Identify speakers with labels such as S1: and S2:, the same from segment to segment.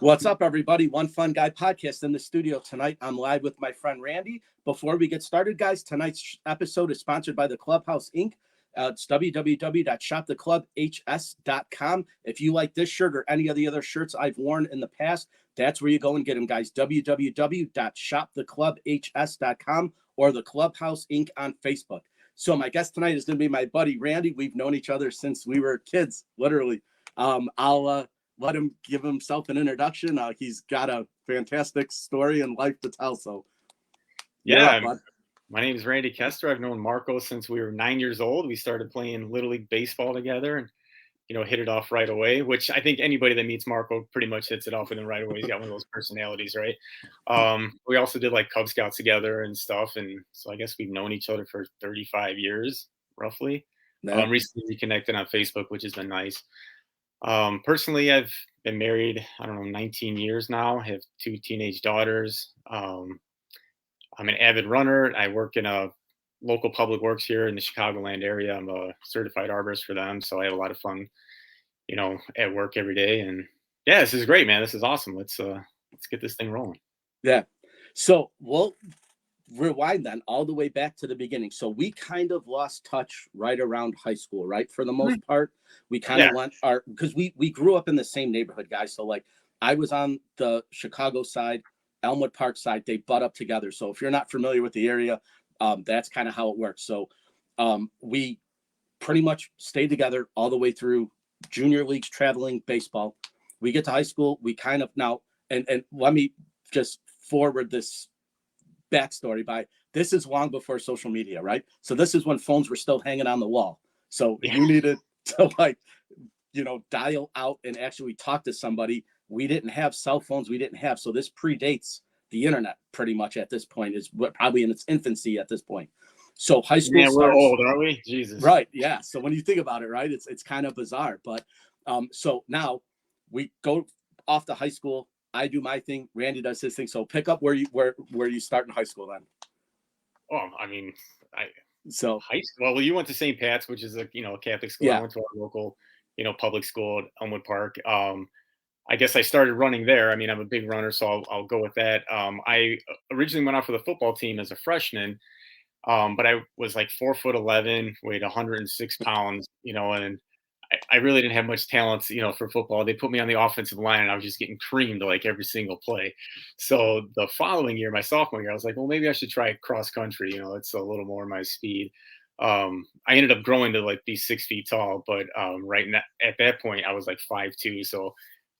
S1: What's up, everybody? One Fun Guy podcast in the studio tonight. I'm live with my friend Randy. Before we get started, guys, tonight's episode is sponsored by the Clubhouse Inc. It's www.shoptheclubhs.com. If you like this shirt or any of the other shirts I've worn in the past, that's where you go and get them, guys. www.shoptheclubhs.com or the Clubhouse Inc. on Facebook. So my guest tonight is going to be my buddy Randy. We've known each other since we were kids, literally. I'll let him give himself an introduction. He's got a fantastic story and life to tell. So,
S2: yeah, my name is Randy Kester. I've known Marco since we were 9 years old. We started playing Little League baseball together and, hit it off right away, which I think anybody that meets Marco pretty much hits it off with him right away. He's got one of those personalities, right? We also did like Cub Scouts together and stuff. And so I guess we've known each other for 35 years, roughly.
S1: Yeah.
S2: Recently reconnected on Facebook, which has been nice. Personally, I've been married, 19 years now. I have 2 teenage daughters. I'm an avid runner. I work in a local public works here in the Chicagoland area. I'm a certified arborist for them. So I have a lot of fun, at work every day. And yeah, this is great, man. This is awesome. Let's get this thing rolling.
S1: Yeah. So we'll rewind then all the way back to the beginning. So we kind of lost touch right around high school, right? For the most part, we kind of went because we grew up in the same neighborhood, guys. So like I was on the Chicago side, Elmwood Park side, they butt up together. So if you're not familiar with the area, that's kind of how it works. So we pretty much stayed together all the way through junior leagues, traveling baseball. We get to high school, we kind of now, and let me just forward this backstory by this is long before social media, right? So this is when phones were still hanging on the wall. So you needed to dial out and actually talk to somebody. We didn't have cell phones. So this predates the internet pretty much at this point, is probably in its infancy at this point. So high school
S2: starts, we're old, aren't we? Jesus.
S1: Right. Yeah. So when you think about it, right, it's kind of bizarre. But so now we go off to high school. I do my thing. Randy does his thing. So pick up where you start in high school then.
S2: Oh, high school. Well, you went to St. Pat's, which is a Catholic school.
S1: Yeah.
S2: I went to our local, public school at Elmwood Park. I guess I started running there. I mean, I'm a big runner, so I'll go with that. I originally went out for the football team as a freshman, but I was like 4'11", weighed 106 pounds, and I really didn't have much talent, for football. They put me on the offensive line and I was just getting creamed like every single play. So the following year, my sophomore year, I was like, well, maybe I should try cross country. It's a little more my speed. I ended up growing to like be 6 feet tall, but right now, at that point I was like 5'2", so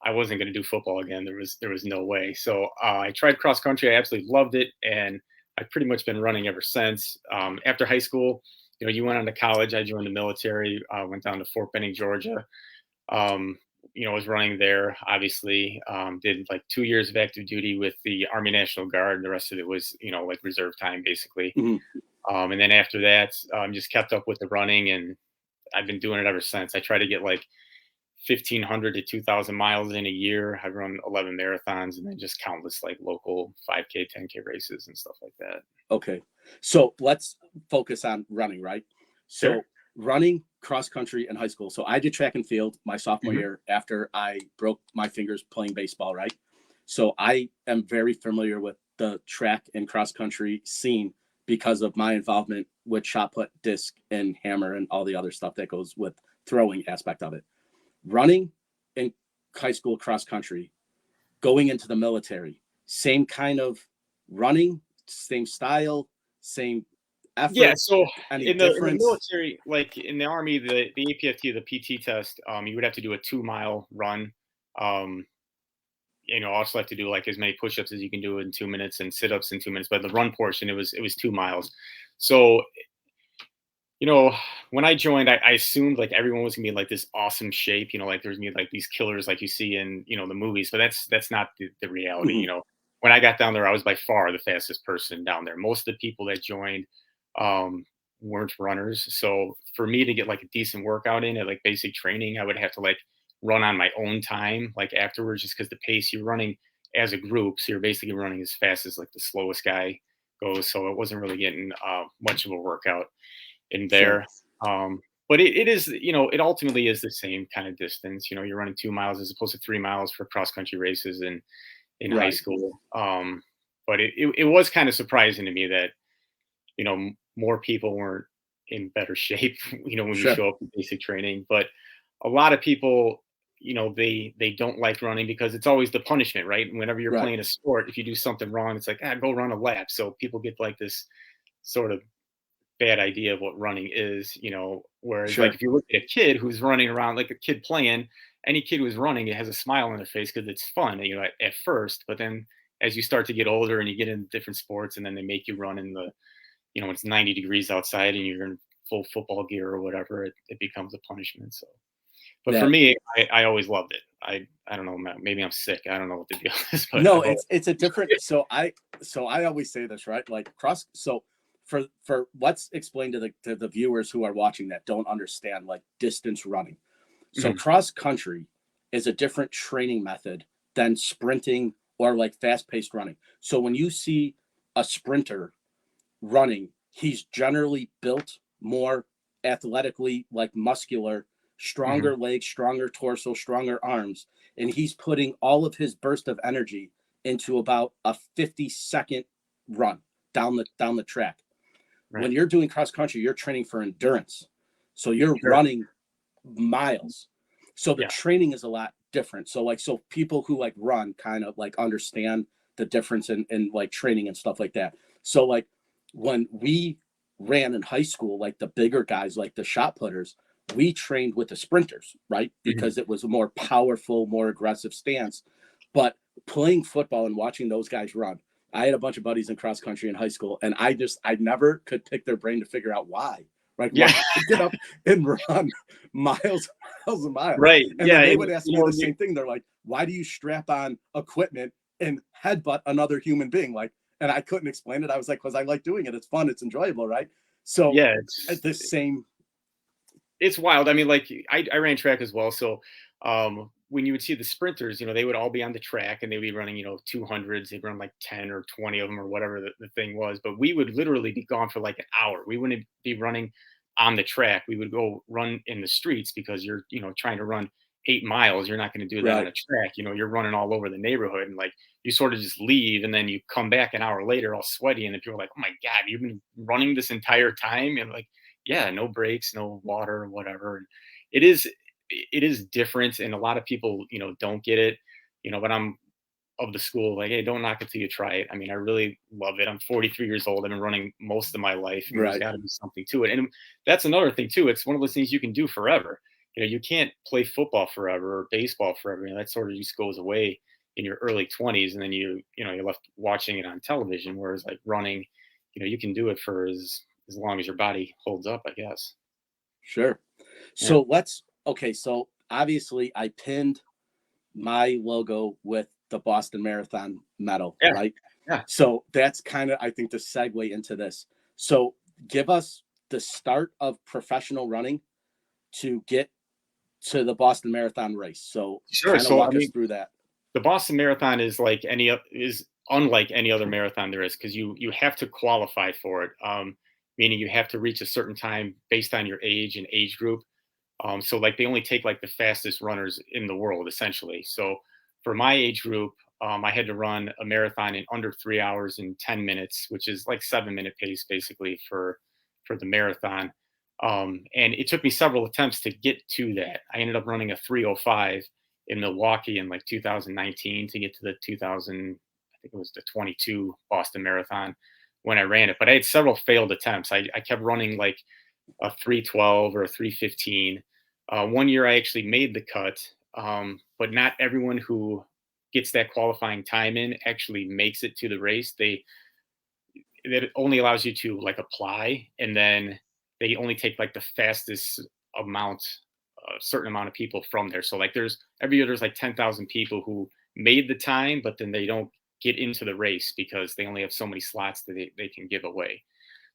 S2: I wasn't going to do football again. There was no way. So I tried cross country. I absolutely loved it. And I've pretty much been running ever since. After high school, you went on to college. I joined the military, went down to Fort Benning, Georgia. Was running there, obviously. Did like 2 years of active duty with the Army National Guard. The rest of it was, like reserve time, basically.
S1: Mm-hmm.
S2: And then after that, just kept up with the running, and I've been doing it ever since. I try to get like 1,500 to 2,000 miles in a year. I've run 11 marathons and then just countless like local 5K, 10K races and stuff like that.
S1: Okay. So let's focus on running, right? So running, cross country, and high school. So I did track and field my sophomore year after I broke my fingers playing baseball, right? So I am very familiar with the track and cross country scene because of my involvement with shot put, disc, and hammer, and all the other stuff that goes with throwing aspect of it. Running in high school cross country, going into the military, same kind of running, same style, same effort.
S2: Yeah, so in the military, like in the Army, the APFT, the PT test, you would have to do a 2-mile run. Also have to do like as many push-ups as you can do in 2 minutes and sit-ups in 2 minutes. But the run portion, it was 2 miles. So when I joined, I assumed like everyone was gonna be in like this awesome shape, like there's gonna be like these killers like you see in, the movies, but that's not the reality.
S1: Mm-hmm.
S2: When I got down there, I was by far the fastest person down there. Most of the people that joined weren't runners. So for me to get like a decent workout in at like basic training, I would have to like run on my own time, like afterwards, just because the pace you're running as a group. So you're basically running as fast as like the slowest guy goes. So it wasn't really getting much of a workout in there. But but it is, it ultimately is the same kind of distance. You're running 2 miles as opposed to 3 miles for cross country races in high
S1: Right.
S2: school. But it was kind of surprising to me that, more people weren't in better shape, when you
S1: Sure.
S2: show up to basic training. But a lot of people, they don't like running because it's always the punishment, right? Whenever you're
S1: Right.
S2: playing a sport, if you do something wrong, it's like, go run a lap. So people get like this sort of bad idea of what running is, whereas like
S1: Sure.
S2: if you look at a kid who's running around, like a kid playing, any kid who's running, it has a smile on their face because it's fun, at first. But then as you start to get older and you get into different sports, and then they make you run in the, when it's 90 degrees outside and you're in full football gear or whatever, it becomes a punishment. So, but for
S1: Yeah.
S2: me, I always loved it. I don't know, maybe I'm sick. I don't know what the deal is, but
S1: No,
S2: I've always,
S1: it's a different. So I always say this, right? Like cross. So for let's explain to the viewers who are watching that don't understand like distance running. So
S2: Mhm,
S1: cross country is a different training method than sprinting or like fast paced running. So when you see a sprinter running, he's generally built more athletically, like muscular,
S2: mhm,
S1: stronger legs, stronger torso, stronger arms, and he's putting all of his burst of energy into about a 50-second run down the track. When
S2: right,
S1: you're doing cross country, you're training for endurance. So you're
S2: sure,
S1: running miles. So the
S2: yeah,
S1: training is a lot different. So people who like run kind of like understand the difference in like training and stuff like that. So like when we ran in high school, like the bigger guys, like the shot putters, we trained with the sprinters, right?
S2: mhm,
S1: Because it was a more powerful, more aggressive stance. But playing football and watching those guys run, I had a bunch of buddies in cross country in high school, and I never could pick their brain to figure out why. Like why
S2: yeah,
S1: they get up and run miles, miles and miles.
S2: right,
S1: And
S2: yeah,
S1: then they
S2: and
S1: would ask me the same thing. They're like, why do you strap on equipment and headbutt another human being? Like, and I couldn't explain it. I was like, because I like doing it. It's fun. It's enjoyable, right? So
S2: yeah,
S1: at this same,
S2: it's wild. I mean, like I ran track as well. So when you would see the sprinters, they would all be on the track and they'd be running, 200s. They'd run like 10 or 20 of them or whatever the thing was. But we would literally be gone for like an hour. We wouldn't be running on the track. We would go run in the streets because you're, trying to run 8 miles. You're not going to do that on
S1: right,
S2: a track. You're running all over the neighborhood, and like you sort of just leave and then you come back an hour later all sweaty. And then people are like, oh my God, you've been running this entire time. And like, yeah, no breaks, no water, whatever. And it is it is different, and a lot of people, don't get it, but I'm of the school like, hey, don't knock it till you try it. I mean, I really love it. I'm 43 years old. I've been running most of my life. There's
S1: right.
S2: got to be something to it. And that's another thing too. It's one of those things you can do forever. You can't play football forever or baseball forever. That sort of just goes away in your early 20s, and then you're left watching it on television. Whereas like running, you can do it for as long as your body holds up, I guess.
S1: Sure.
S2: Yeah.
S1: Okay. So obviously, I pinned my logo with the Boston Marathon medal,
S2: Yeah.
S1: right?
S2: Yeah.
S1: So that's kind of, I think, the segue into this. So give us the start of professional running to get to the Boston Marathon race. So
S2: Sure.
S1: kind of
S2: So I
S1: walk us
S2: mean,
S1: through that.
S2: the Boston Marathon is like is unlike any other marathon there is, because you have to qualify for it. Meaning you have to reach a certain time based on your age and age group. So like they only take like the fastest runners in the world essentially. So for my age group, I had to run a marathon in under 3 hours and 10 minutes, which is like 7 minute pace basically for the marathon. And it took me several attempts to get to that. I ended up running a 3:05 in Milwaukee in like 2019 to get to the 2000, I think it was the 22 Boston Marathon when I ran it. But I had several failed attempts. I kept running like a 3:12 or a 3:15. One year I actually made the cut, but not everyone who gets that qualifying time in actually makes it to the race. That only allows you to like apply, and then they only take like the fastest amount, a certain amount of people from there. So like there's every year there's like 10,000 people who made the time, but then they don't get into the race because they only have so many slots that they can give away.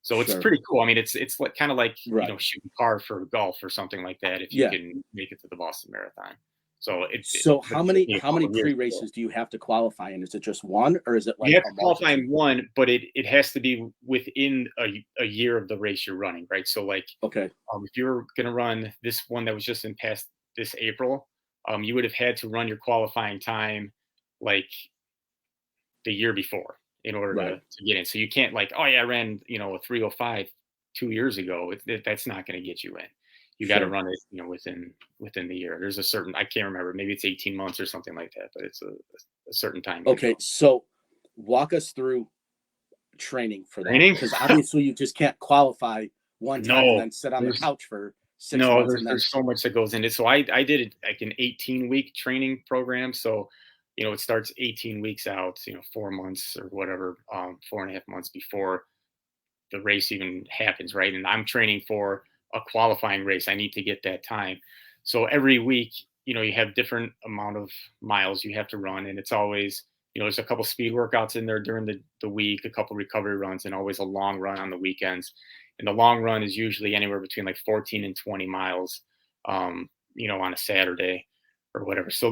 S2: So it's
S1: Sure.
S2: pretty cool. I mean, it's like kind of like
S1: Right.
S2: shooting par for golf or something like that if you
S1: Yeah.
S2: can make it to the Boston Marathon. So
S1: So
S2: but
S1: how
S2: it took
S1: many
S2: me a
S1: how many
S2: couple of years to do it.
S1: pre-races do you have to qualify in? Is it just one, or is it
S2: You
S1: like
S2: have
S1: a
S2: to qualify
S1: multitude?
S2: in one, but it has to be within a year of the race you're running, right? So like
S1: Okay,
S2: if you're going to run this one that was just in past this April, you would have had to run your qualifying time like the year before in order
S1: right.
S2: to get in. So you can't like, oh yeah, I ran, a 3:05 2 years ago. That's not going to get you in. You got to
S1: Sure.
S2: run it, within the year. There's a certain, I can't remember, maybe it's 18 months or something like that, but it's a certain time
S1: Okay,
S2: window.
S1: so walk us through training for that,
S2: Training?
S1: because obviously you just can't qualify one time and
S2: No,
S1: then sit on the
S2: there's
S1: couch for six
S2: no,
S1: months
S2: there's
S1: and then
S2: there's so much that goes into it. So I did it like an 18-week training program. So, it starts 18 weeks out, 4 months or whatever, 4.5 months before the race even happens, right? And I'm training for a qualifying race. I need to get that time. So every week, you have different amount of miles you have to run, and it's always, there's a couple speed workouts in there during the week, a couple recovery runs, and always a long run on the weekends. And the long run is usually anywhere between like 14 and 20 miles, on a Saturday or whatever. So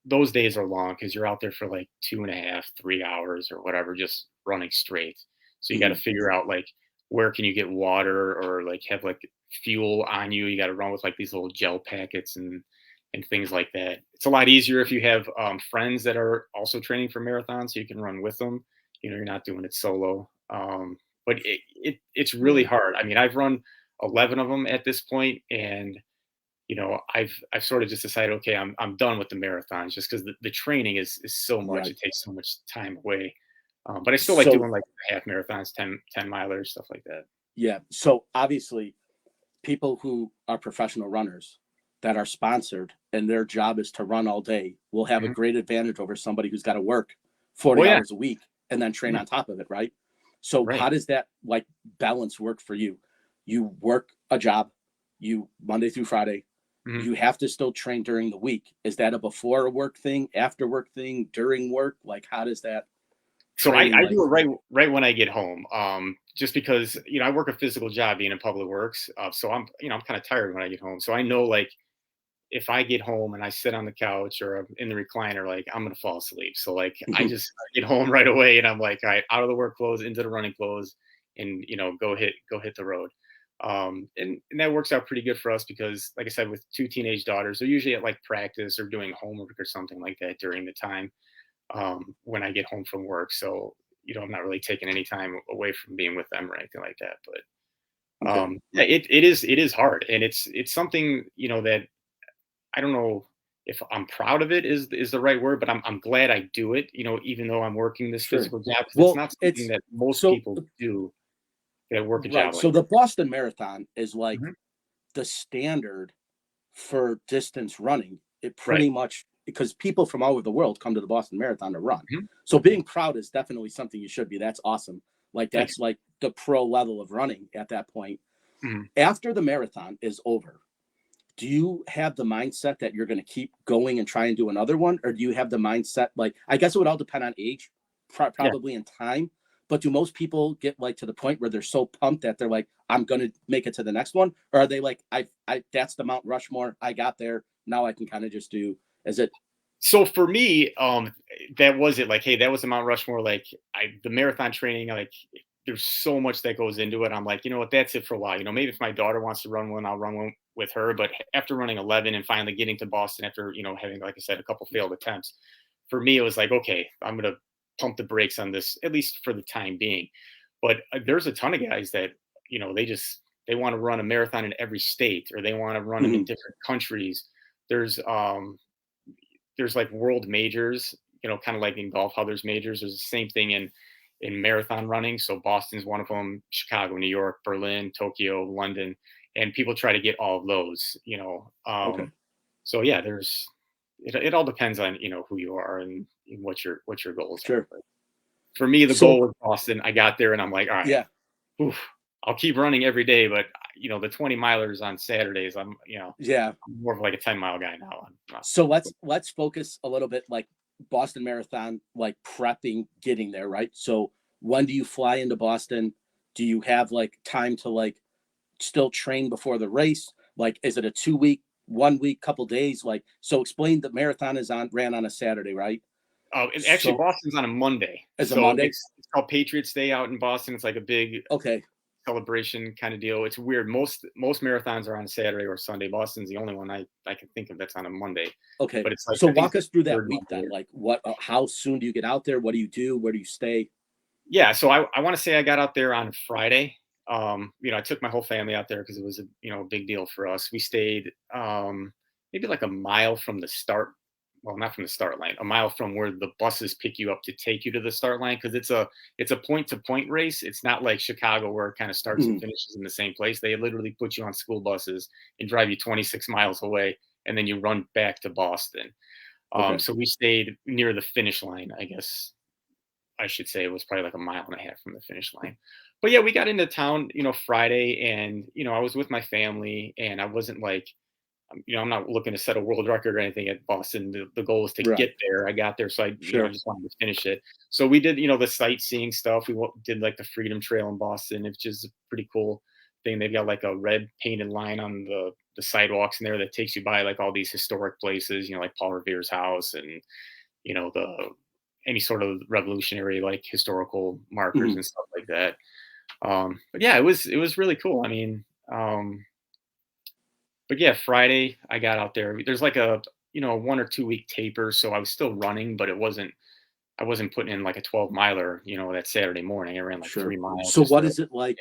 S2: those days are long because you're out there for like 2.5, 3 hours or whatever, just running straight. So you got to
S1: Mhm.
S2: figure out like where can you get water or like have like fuel on you. You got to run with like these little gel packets and things like that. It's a lot easier if you have friends that are also training for marathons, so you can run with them. You're not doing it solo. But it's really
S1: Right.
S2: hard. I mean, I've run 11 of them at this point, and I've sort of just decided, okay, I'm done with the marathons just because the training is so much.
S1: Right.
S2: It takes so much time away. But I still like
S1: So
S2: doing like half marathons, 10 milers, stuff like that.
S1: yeah, so obviously people who are professional runners that are sponsored and their job is to run all day will have a
S2: Mhm.
S1: great advantage over somebody who's got to work
S2: Oh
S1: 40
S2: yeah,
S1: hours a week and then train
S2: yeah,
S1: on top of it, right? So how
S2: right.
S1: does that like balance work for you? You work a job, you Monday through Friday,
S2: Mhm.
S1: you have to still train during the week. Is that a before work thing, after work thing, during work? Like how does that
S2: So I,
S1: training
S2: I
S1: like
S2: do it right when I get home. Just because I work a physical job being in public works, so I'm kind of tired when I get home. So I know like if I get home and I sit on the couch or I'm in the recliner, like I'm gonna fall asleep. So like I just get home right away and I'm like, all right, out of the work clothes, into the running clothes, and go hit the road. And that works out pretty good for us because, like I said, with two teenage daughters, they're usually at like practice or doing homework or something like that during the time when I get home from work. So I'm not really taking any time away from being with them or anything like that. But
S1: okay,
S2: yeah, it is hard, and it's something that I don't know if I'm proud of it is the right word, but I'm glad I do it. Even though I'm working this
S1: sure.
S2: physical job, because it's
S1: Well,
S2: not something
S1: it's
S2: that most
S1: so
S2: people do that work a
S1: right.
S2: job
S1: So
S2: like
S1: the Boston Marathon is like
S2: that. Mhm.
S1: the standard for distance running. It
S2: Right.
S1: pretty much because people from all over the world come to the Boston Marathon to run.
S2: Mhm.
S1: So being proud is definitely something you should be. That's awesome. Like
S2: Thanks.
S1: that's like the pro level of running at that point.
S2: Mhm.
S1: After the marathon is over, do you have the mindset that you're going to keep going and try and do another one, or do you have the mindset like I guess it would all depend on age,
S2: Yeah.
S1: probably in time, but do most people get like to the point where they're so pumped that they're like I'm going to make it to the next one, or are they like I that's the Mount Rushmore, I got there, now I can kind of just do, is it?
S2: So for me, that was it. Like, hey, that was the Mount Rushmore. Like, the marathon training. Like, there's so much that goes into it. I'm like, you know what? That's it for a while. Maybe if my daughter wants to run one, I'll run one with her. But after running 11 and finally getting to Boston after having, like I said, a couple failed attempts, for me it was like, okay, I'm gonna pump the brakes on this at least for the time being. But there's a ton of guys that they want to run a marathon in every state, or they want to run them in
S1: Mhm.
S2: different countries. There's there's like world majors, kind of like in golf, how there's majors. There's the same thing in marathon running. So Boston's one of them, Chicago, New York, Berlin, Tokyo, London, and people try to get all of those.
S1: Okay,
S2: So yeah, it all depends on who you are and what your goals are.
S1: sure.
S2: But for me, the
S1: So
S2: goal was Boston. I got there, and I'm like, all right,
S1: yeah,
S2: oof, I'll keep running every day, but the 20 milers on Saturdays,
S1: yeah.
S2: I'm more of like a 10-mile guy now. I'm not.
S1: So let's focus a little bit like Boston Marathon, like prepping, getting there, right? So when do you fly into Boston? Do you have like time to like still train before the race? Like, is it a 2 week one week, couple days, like, so explain, the marathon is ran on a Saturday, right?
S2: Oh, and actually,
S1: So
S2: Boston's on a Monday,
S1: as a
S2: so
S1: Monday?
S2: it's called Patriots Day out in Boston. It's like a big
S1: Okay.
S2: celebration kind of deal. It's weird. Most marathons are on Saturday or Sunday. Boston's the only one I can think of that's on a Monday.
S1: Okay.
S2: But it's like
S1: So
S2: I think
S1: walk
S2: it's
S1: us through
S2: the
S1: that
S2: third
S1: week then.
S2: Monday.
S1: Like what, how soon do you get out there? What do you do? Where do you stay?
S2: Yeah, so I want to say I got out there on Friday. I took my whole family out there because it was a big deal for us. We stayed maybe like a mile from the start. Well, not from the start line, a mile from where the buses pick you up to take you to the start line because it's a point to point race. It's not like Chicago where it kind of starts and
S1: Mhm.
S2: finishes in the same place. They literally put you on school buses and drive you 26 miles away, and then you run back to Boston.
S1: Okay.
S2: So we stayed near the finish line, I guess I should say. It was probably like a mile and a half from the finish line. But yeah, we got into town, Friday, and I was with my family, and I wasn't like, I'm not looking to set a world record or anything at Boston. The goal was to
S1: Right.
S2: get there. I got there, so I
S1: Sure.
S2: just wanted to finish it. So we did, the sightseeing stuff. We did like the Freedom Trail in Boston, which is a pretty cool thing. They've got like a red painted line on the sidewalks in there that takes you by like all these historic places, like Paul Revere's house and the any sort of revolutionary like historical markers
S1: Mhm.
S2: and stuff like that. But yeah, it was really cool. I mean, but yeah, Friday I got out there. There's like a 1 or 2 week taper, so I was still running, but I wasn't putting in like a 12 miler. That Saturday morning, I ran like
S1: Sure.
S2: 3 miles
S1: So
S2: just
S1: what
S2: to.
S1: is it like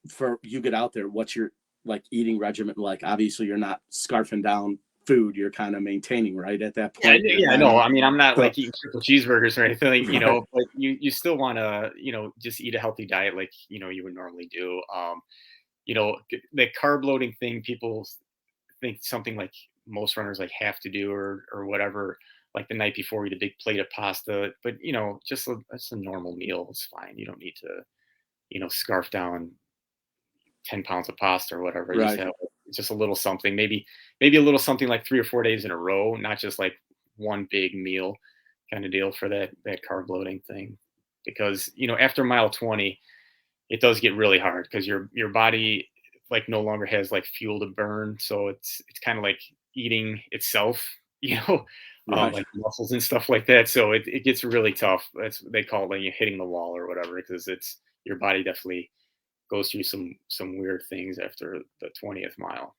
S1: for you get out there? What's your like eating regimen like? Obviously you're not scarfing down food, you're kind of maintaining, right? At that
S2: Yeah,
S1: point, you're
S2: yeah, I
S1: kind
S2: know.
S1: of
S2: I mean, I'm not
S1: so
S2: like eating triple cheeseburgers or anything,
S1: right.
S2: but you still want to, just eat a healthy diet like, you would normally do. The carb loading thing, people think something like most runners like have to do or whatever, like the night before eat a big plate of pasta, but that's a normal meal. It's fine. You don't need to, scarf down 10 pounds of pasta or whatever. Just
S1: Right.
S2: have just a little something, maybe a little something like 3 or 4 days in a row, not just like one big meal kind of deal for that carb loading thing. Because after mile 20, it does get really hard because your body like no longer has like fuel to burn, so it's kind of like eating itself,
S1: Right.
S2: like muscles and stuff like that. So it gets really tough. That's they call it like you hitting the wall or whatever because it's your body definitely goes through some weird things after the 20th mile.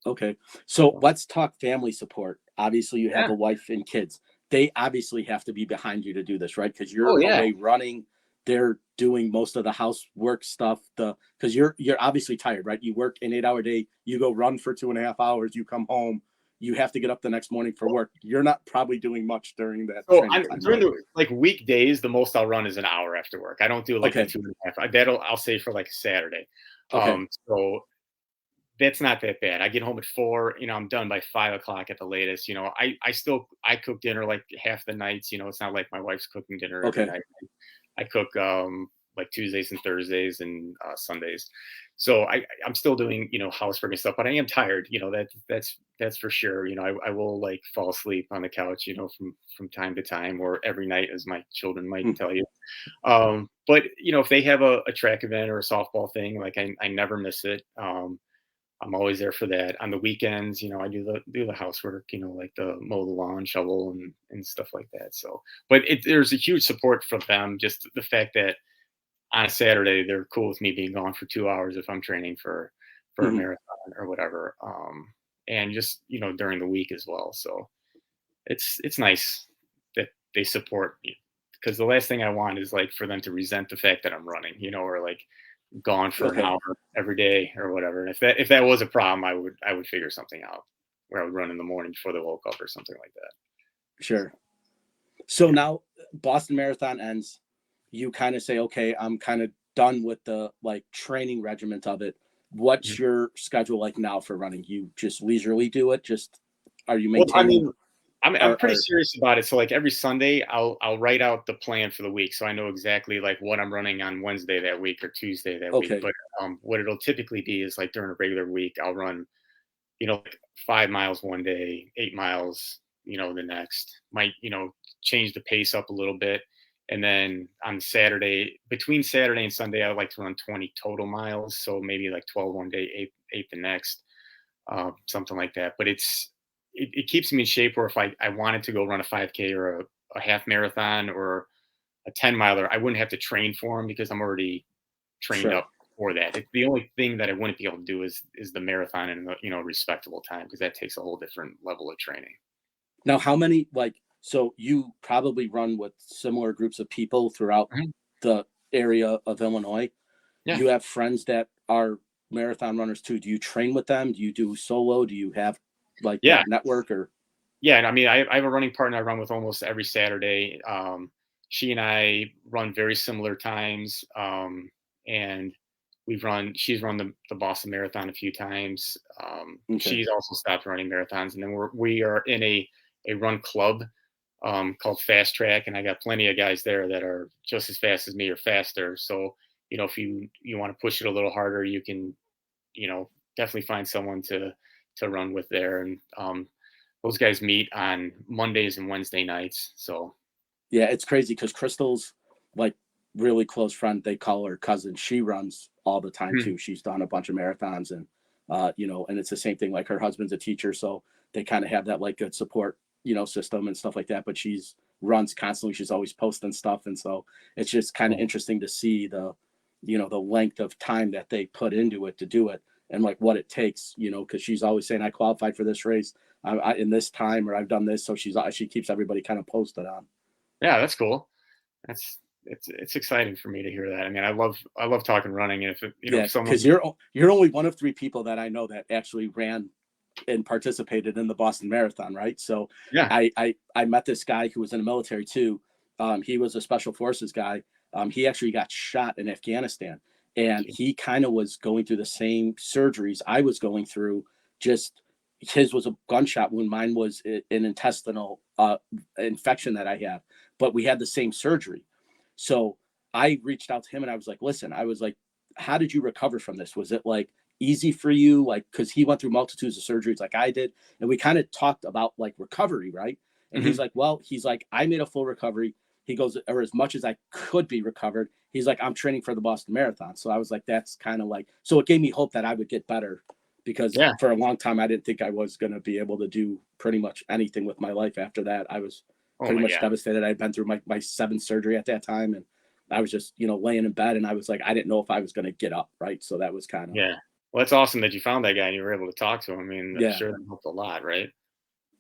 S1: Okay. So
S2: So,
S1: let's talk family support. Obviously, you have
S2: yeah.
S1: a wife and kids. They obviously have to be behind you to do this, right? Because you're
S2: Oh yeah.
S1: away running. They're doing most of the housework stuff. The because you're obviously tired, right? You work an 8 hour day. You go run for 2.5 hours. You come home. You have to get up the next morning for work. You're not probably doing much during that
S2: So
S1: training
S2: I'm
S1: time,
S2: during
S1: right?
S2: the like weekdays, the most I'll run is an hour after work. I don't do like the
S1: Okay.
S2: 2.5. That'll I'll say for like Saturday.
S1: Okay.
S2: So that's not that bad. I get home at 4, I'm done by 5 o'clock at the latest. I cook dinner like half the nights. It's not like my wife's cooking dinner every
S1: Okay.
S2: night. I cook like Tuesdays and Thursdays and Sundays. So I'm still doing housework and stuff, but I am tired. That's for sure. I will like fall asleep on the couch. From time to time or every night, as my children might
S1: Hmm.
S2: tell you. But if they have a track event or a softball thing, like I never miss it. I'm always there for that. On the weekends, I do the housework, like the mow the lawn, shovel, and stuff like that. So, but there's a huge support from them. Just the fact that on a Saturday they're cool with me being gone for 2 hours if I'm training for a
S1: Hmm.
S2: marathon or whatever, and just during the week as well. So it's nice that they support me because the last thing I want is like for them to resent the fact that I'm running, or like gone for an
S1: Okay.
S2: hour every day or whatever. And if that was a problem, I would figure something out where I would run in the morning before they woke up or something like that.
S1: Sure. So
S2: Yeah.
S1: now Boston Marathon ends. You kind of say, okay, I'm kind of done with the like training regiment of it.
S2: Mhm.
S1: What's your schedule like now for running? You just leisurely do it? Just are you
S2: Well, I
S1: maintaining
S2: mean, I'm pretty
S1: or
S2: serious about it. So like every Sunday, I'll write out the plan for the week, so I know exactly like what I'm running on Wednesday that week or Tuesday that week.
S1: okay.
S2: But what it'll typically be is like during a regular week, I'll run like 5 miles one day, 8 miles, the next. Might, change the pace up a little bit. And then on Saturday, between Saturday and Sunday, I like to run 20 total miles. So maybe like 12 one day, eight the next. something like that. But it keeps me in shape where if I wanted to go run a 5K or a half marathon or a 10 miler, I wouldn't have to train for them because I'm already trained
S1: Sure.
S2: up for that. The only thing that I wouldn't be able to do is the marathon in a respectable time because that takes a whole different level of training.
S1: Now, how many like so you probably run with similar groups of people throughout
S2: Mhm.
S1: the area of Illinois.
S2: Yeah,
S1: You have friends that are marathon runners too. Do you train with them? Do you do solo? Do you have like
S2: yeah,
S1: that network or
S2: yeah. And I mean, I have a running partner I run with almost every Saturday. She and I run very similar times, and she's run the Boston Marathon a few times.
S1: okay.
S2: She's also stopped running marathons, and then we are in a run club called Fast Track, and I got plenty of guys there that are just as fast as me or faster. So if you want to push it a little harder, you can definitely find someone to run with there. And those guys meet on Mondays and Wednesday nights. So
S1: Yeah, it's crazy because Crystal's like really close friend. They call her cousin. She runs all the time
S2: mhm,
S1: too. She's done a bunch of marathons and and it's the same thing. Like her husband's a teacher, so they kind of have that like good support, system and stuff like that. But she's runs constantly. She's always posting stuff, and so it's just kind of
S2: yeah,
S1: interesting to see the length of time that they put into it to do it and like what it takes. Because she's always saying I qualified for this race in this time or I've done this. So she keeps everybody kind of posted on.
S2: yeah, that's cool. That's it's exciting for me to hear that. I mean, I love talking running, and if
S1: Yeah,
S2: someone,
S1: because you're only one of three people that I know that actually ran and participated in the Boston Marathon, right? So
S2: yeah,
S1: I met this guy who was in the military too. He was a special forces guy. He actually got shot in Afghanistan, and
S2: gee,
S1: he kind of was going through the same surgeries I was going through. Just his was a gunshot wound. Mine was an intestinal infection that I have, but we had the same surgery. So I reached out to him and I was like, listen, I was like, how did you recover from this? Was it like easy for you? Like, cause he went through multitudes of surgeries like I did. And we kind of talked about like recovery, right? And he's
S2: hmm,
S1: like, well, he's like, I made a full recovery. He goes, or as much as I could be recovered. He's like, I'm training for the Boston Marathon. So I was like, that's kind of like, so it gave me hope that I would get better because
S2: yeah,
S1: for a long time, I didn't think I was going to be able to do pretty much anything with my life after that. I was
S2: oh
S1: pretty
S2: my
S1: much
S2: god,
S1: devastated. I'd been through my seventh surgery at that time. And I was just, laying in bed and I was like, I didn't know if I was going to get up. Right. So that was kind of,
S2: yeah. Well, it's awesome that you found that guy and you were able to talk to him. I mean, I'm
S1: yeah,
S2: sure that helped a lot, right?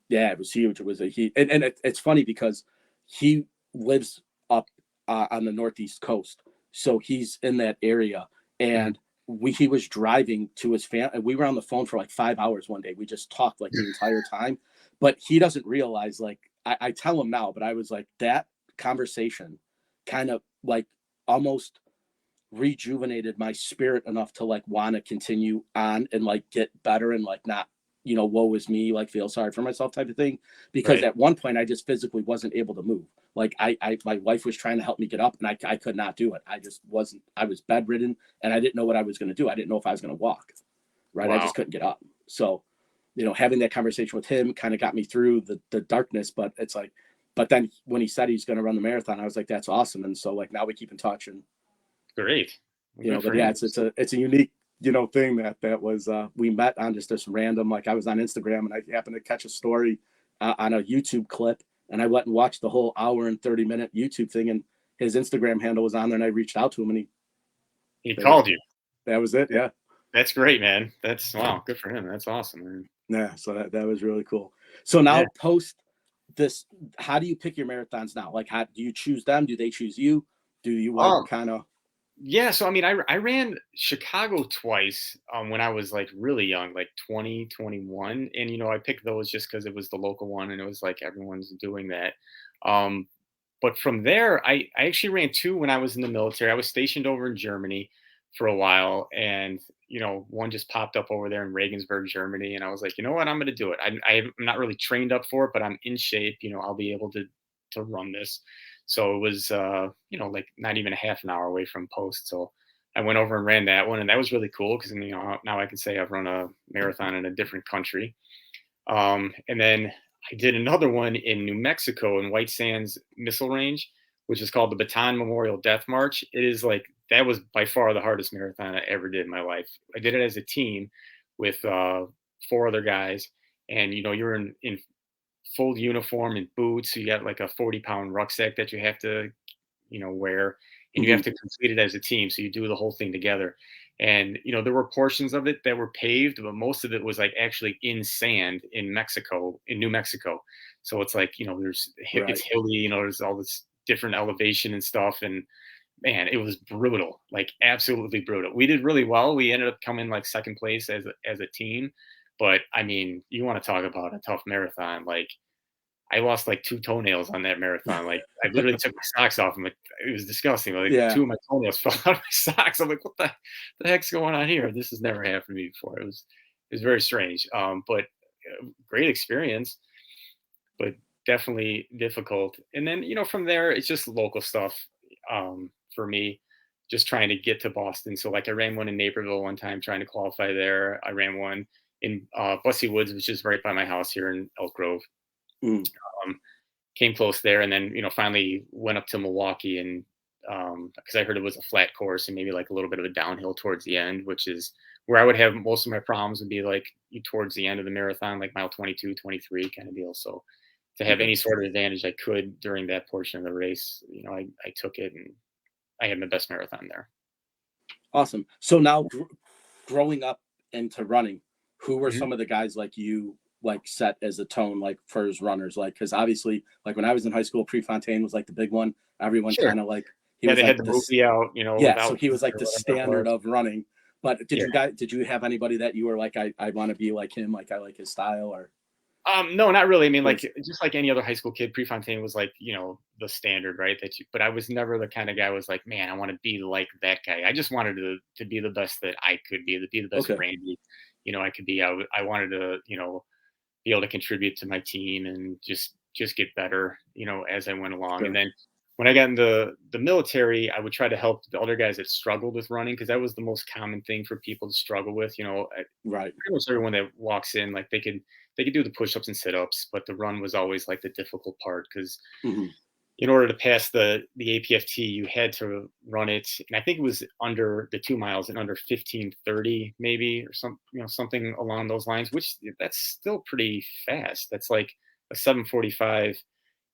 S1: yeah, it was huge. It was a he, and it's funny because he lives up on the northeast coast, so he's in that area.
S2: Mhm.
S1: And he was driving to his family. We were on the phone for like 5 hours one day. We just talked like the entire time, but he doesn't realize. Like I tell him now, but I was like that conversation, kind of like almost rejuvenated my spirit enough to like want to continue on and like get better and like not woe is me, like feel sorry for myself type of thing, because
S2: Right.
S1: at one point I just physically wasn't able to move. Like I my wife was trying to help me get up and I could not do it. I just wasn't. I was bedridden and I didn't know what I was going to do. I didn't know if I was going to walk, right? I
S2: Wow.
S1: just couldn't get up. So having that conversation with him kind of got me through the darkness. But it's like, but then when he said he's going to run the marathon, I was like, that's awesome. And so like now we keep in touch. And
S2: Great. Well, good
S1: but
S2: for
S1: yeah,
S2: him.
S1: it's a unique thing that was we met on just this random, like I was on Instagram and I happened to catch a story on a YouTube clip and I went and watched the whole hour and 30-minute YouTube thing and his Instagram handle was on there and I reached out to him and
S2: He
S1: that was
S2: called you.
S1: that was it. Yeah.
S2: That's great, man. That's wow. Good for him. That's awesome, man.
S1: Yeah. So that was really cool. So
S2: Yeah.
S1: now post this, how do you pick your marathons now? Like how do you choose them? Do they choose you? Do you like
S2: Oh,
S1: kind of
S2: yeah. So I mean, I ran Chicago twice when I was like really young, like 20, 21, and I picked those just because it was the local one, and it was like everyone's doing that. Um, but from there, I actually ran two when I was in the military. I was stationed over in Germany for a while, and one just popped up over there in Regensburg, Germany, and I was like, you know what, I'm going to do it. I'm not really trained up for it, but I'm in shape. I'll be able to run this. So it was, like not even a half an hour away from post. So I went over and ran that one, and that was really cool because now I can say I've run a marathon in a different country. And then I did another one in New Mexico in White Sands Missile Range, which is called the Bataan Memorial Death March. It is like that was by far the hardest marathon I ever did in my life. I did it as a team with 4 other guys, and you're in full uniform and boots. So you got like a 40-pound rucksack that you have to wear, and you have
S1: Mhm.
S2: to complete it as a team. So you do the whole thing together. And there were portions of it that were paved, but most of it was like actually in sand in Mexico, in New Mexico. So it's like it's
S1: Right.
S2: hilly, there's all this different elevation and stuff, and man, it was brutal, like absolutely brutal. We did really well. We ended up coming like second place as a team, but I mean, you want to talk about a tough marathon? Like I lost like 2 toenails on that marathon. Like I literally took my socks off. I'm like, it was disgusting. Like
S1: Yeah.
S2: 2 of my toenails fell out of my socks. I'm like, what the heck's going on here? This has never happened to me before. It was very strange. But great experience, but definitely difficult. And then from there, it's just local stuff for me. Just trying to get to Boston. So like I ran one in Naperville one time, trying to qualify there. I ran one in Bussy Woods, which is right by my house here in Elk Grove.
S1: Mm.
S2: Um, Came close there, and then finally went up to Milwaukee, and because I heard it was a flat course and maybe like a little bit of a downhill towards the end, which is where I would have most of my problems would be like towards the end of the marathon, like mile 22, 23 kind of deal. So to have
S1: Okay.
S2: any sort of advantage I could during that portion of the race, I took it, and I had my best marathon there.
S1: Awesome. So now growing up into running, who were
S2: Mhm.
S1: some of the guys like you like set as a tone like for his runners? Like, because obviously, like when I was in high school, Prefontaine was like the big one. Everyone
S2: Sure.
S1: kind of like he
S2: Yeah,
S1: was
S2: they had
S1: like
S2: the
S1: this.
S2: movie out,
S1: Yeah, so
S2: without
S1: he was like
S2: or
S1: the
S2: whatever it
S1: standard
S2: was.
S1: of running. But
S2: Yeah.
S1: did you have anybody that you were like I want to be like him, like I like his style, or
S2: No, not really. I mean, like
S1: was
S2: just like any other high school kid, Prefontaine was like, the standard, right? But I was never the kind of guy who was like, man, I want to be like that guy. I just wanted to be the best that I could be, to be the best
S1: okay?
S2: Randy, I could be. I wanted to, be able to contribute to my team and just get better, as I went along. And
S1: Sure.
S2: then when I got into the military, I would try to help the other guys that struggled with running, because that was the most common thing for people to struggle with.
S1: Right.
S2: Pretty much everyone that walks in, like they could do the push-ups and sit-ups, but the run was always like the difficult part, because
S1: Hmm.
S2: in order to pass the APFT, you had to run it, and I think it was under the 2 miles in under 15:30 maybe, or something along those lines, which that's still pretty fast. That's like a 7:45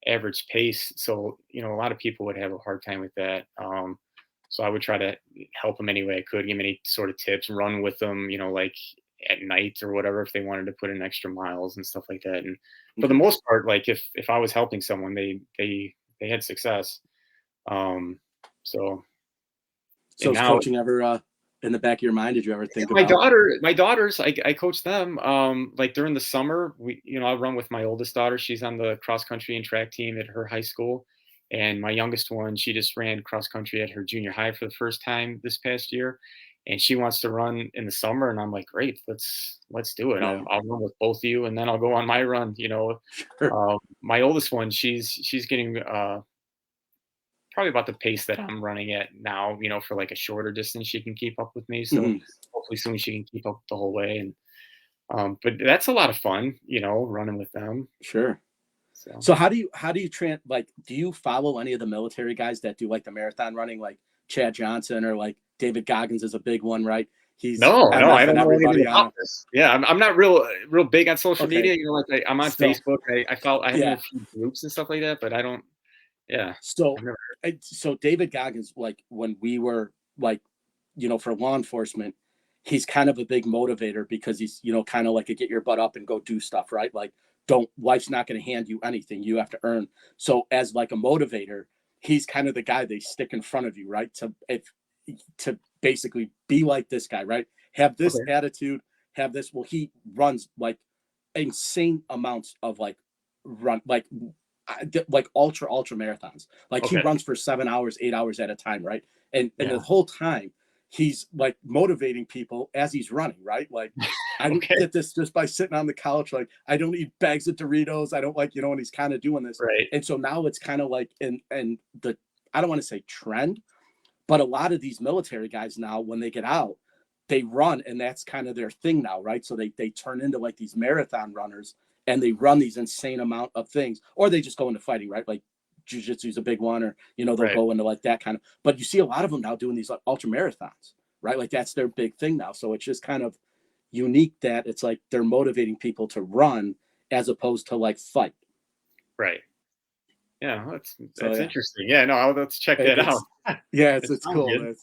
S2: average pace. So a lot of people would have a hard time with that. So I would try to help them any way I could, give them any sort of tips, run with them, like at night or whatever, if they wanted to put in extra miles and stuff like that. And for the
S1: Okay.
S2: most part, like if I was helping someone, they had success. Um, so and
S1: So is
S2: now
S1: coaching ever in the back of your mind? Did you ever think
S2: my
S1: about?
S2: daughters, I coach them. Like during the summer, I run with my oldest daughter. She's on the cross country and track team at her high school. And my youngest one, she just ran cross country at her junior high for the first time this past year. And she wants to run in the summer. And I'm like, great, let's do it.
S1: Yeah.
S2: I'll run with both of you, and then I'll go on my run.
S1: Sure.
S2: My oldest one, she's getting probably about the pace that I'm running at now, for like a shorter distance, she can keep up with me. So
S1: Mhm.
S2: hopefully soon she can keep up the whole way. And but that's a lot of fun, running with them.
S1: Sure.
S2: So
S1: So how do you do you follow any of the military guys that do like the marathon running, like Chad Johnson or like David Goggins is a big one, right? He's
S2: no, I
S1: MFing
S2: don't know anything
S1: everybody on
S2: about
S1: a
S2: this. Yeah, I'm not real big on social
S1: okay.
S2: media. Like I'm on
S1: So
S2: Facebook. I'm in a
S1: yeah.
S2: few groups and stuff like that, but I don't. Yeah,
S1: So
S2: I've never.
S1: so David Goggins, like when we were like, for law enforcement, he's kind of a big motivator because he's, kind of like a get your butt up and go do stuff, right? Like don't life's not going to hand you anything. You have to earn. So as like a motivator, he's kind of the guy they stick in front of you, right? To basically be like this guy, right? Have this
S2: Okay.
S1: attitude, have this. Well, he runs like insane amounts of like run like ultra marathons. Like he
S2: Okay.
S1: runs for 7 hours, 8 hours at a time, right? And the
S2: Yeah.
S1: whole time he's like motivating people as he's running, right? Like I didn't
S2: Okay.
S1: get this just by sitting on the couch. Like I don't eat bags of Doritos. I don't like, and he's kind of doing this.
S2: Right.
S1: And so now it's kind of like in the I don't want to say trend, but a lot of these military guys now, when they get out, they run, and that's kind of their thing now, right? So they turn into like these marathon runners, and they run these insane amount of things, or they just go into fighting, right? Like jujitsu is a big one, or they'll
S2: Right.
S1: go into like that kind of. But you see a lot of them now doing these like ultra marathons, right? Like that's their big thing now. So it's just kind of unique that it's like they're motivating people to run as opposed to like fight.
S2: Right. Yeah,
S1: So
S2: that's
S1: yeah,
S2: interesting. Yeah, no, let's check that out.
S1: it's yeah,
S2: It
S1: it's
S2: sounds
S1: cool.
S2: good.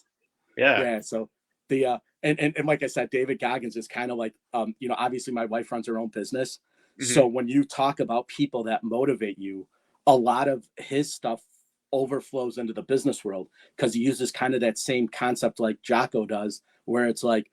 S2: Yeah.
S1: Yeah, so the and like I said, David Goggins is kind of like you know, obviously my wife runs her own business. So
S2: Hmm.
S1: when you talk about people that motivate you, a lot of his stuff overflows into the business world because he uses kind of that same concept like Jocko does, where it's like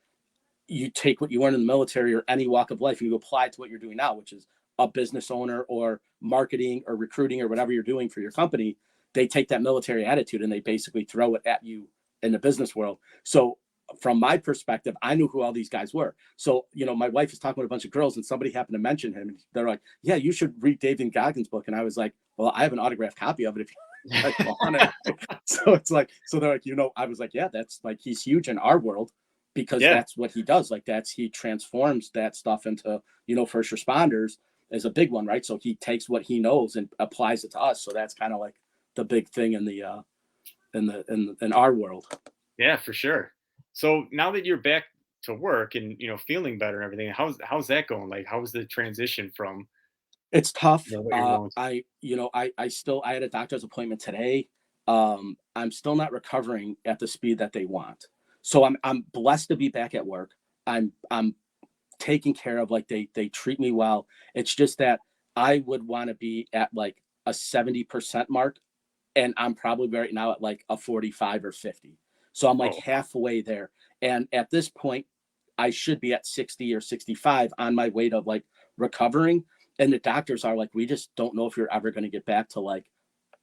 S1: you take what you learn in the military or any walk of life and you apply it to what you're doing now, which is a business owner or marketing or recruiting or whatever you're doing for your company. They take that military attitude and they basically throw it at you in the business world. So from my perspective, I knew who all these guys were. So, you know, my wife is talking with a bunch of girls and somebody happened to mention him. And they're like, yeah, you should read David Goggins' book. And I was like, well, I have an autographed copy of it if you like want it. So it's like, so they're like, you know, I was like, yeah, that's like, he's huge in our world because
S2: Yeah.
S1: that's what he does. Like he transforms that stuff into, you know, first responders is a big one, right? So he takes what he knows and applies it to us. So that's kind of like the big thing in the in our world.
S2: Yeah, for sure. So now that you're back to work and feeling better and everything, how's that going? Like, how's the transition from
S1: It's tough.
S2: what you're going?
S1: I you know I still I had a doctor's appointment today. I'm still not recovering at the speed that they want. So I'm blessed to be back at work. I'm taken care of, like they treat me well. It's just that I would want to be at like a 70% mark, and I'm probably right now at like a 45 or 50. So I'm like
S2: Oh,
S1: halfway there. And at this point, I should be at 60 or 65 on my way to like recovering. And the doctors are like, we just don't know if you're ever going to get back to like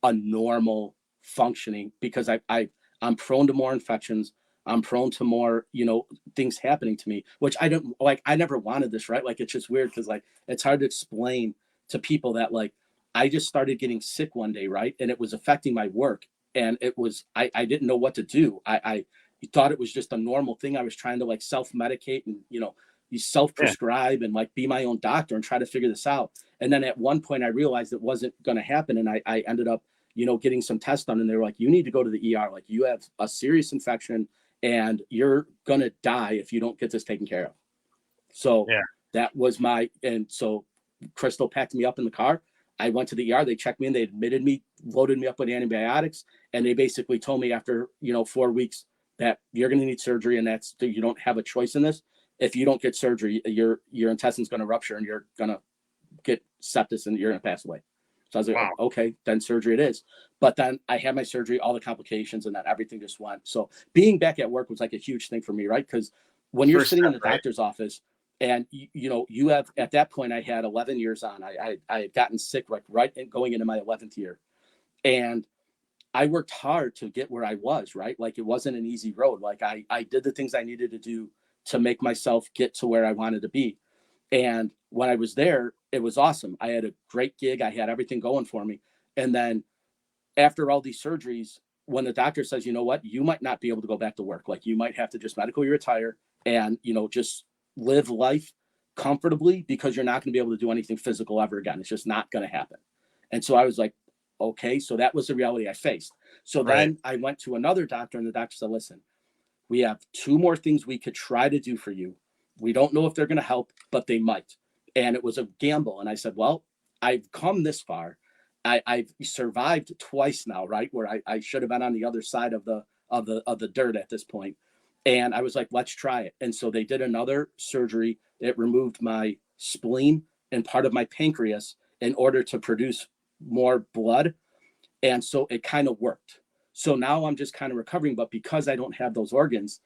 S1: a normal functioning because I'm prone to more infections. I'm prone to more, you know, things happening to me, which I don't like. I never wanted this, right? Like, it's just weird because like it's hard to explain to people that like I just started getting sick one day, right? And it was affecting my work. And it was, I didn't know what to do. I thought it was just a normal thing. I was trying to like self medicate and, you know, you self
S2: yeah.
S1: prescribe and like be my own doctor and try to figure this out. And then at one point, I realized it wasn't going to happen. And I ended up, you know, getting some tests done. And they were like, you need to go to the ER. Like, you have a serious infection and you're going to die if you don't get this taken care of. So
S2: Yeah.
S1: that was and so Crystal packed me up in the car. I went to the ER. They checked me in. They admitted me, loaded me up with antibiotics, and they basically told me after 4 weeks that you're going to need surgery, and you don't have a choice in this. If you don't get surgery, your intestine's going to rupture, and you're going to get sepsis, and you're going to pass away. So I was like,
S2: Wow.
S1: okay, then surgery it is. But then I had my surgery, all the complications, and then everything just went. So being back at work was like a huge thing for me, right? Because when you're
S2: First
S1: sitting in
S2: step,
S1: the
S2: right?
S1: doctor's office and you have, at that point I had 11 years on. I had gotten sick like right in, going into my 11th year. And I worked hard to get where I was, right? Like it wasn't an easy road. Like I did the things I needed to do to make myself get to where I wanted to be. And when I was there, it was awesome. I had a great gig. I had everything going for me. And then after all these surgeries, when the doctor says, you know what, you might not be able to go back to work. Like you might have to just medically retire and, you know, just live life comfortably because you're not going to be able to do anything physical ever again. It's just not going to happen. And so I was like, okay, so that was the reality I faced. So
S2: Right.
S1: then I went to another doctor and the doctor said, listen, we have two more things we could try to do for you. We don't know if they're going to help, but they might. And it was a gamble. And I said, well, I've come this far. I've survived twice now, right? Where I should have been on the other side of the dirt at this point. And I was like, let's try it. And so they did another surgery. It removed my spleen and part of my pancreas in order to produce more blood, and so it kind of worked. So now I'm just kind of recovering, but because I don't have those organs,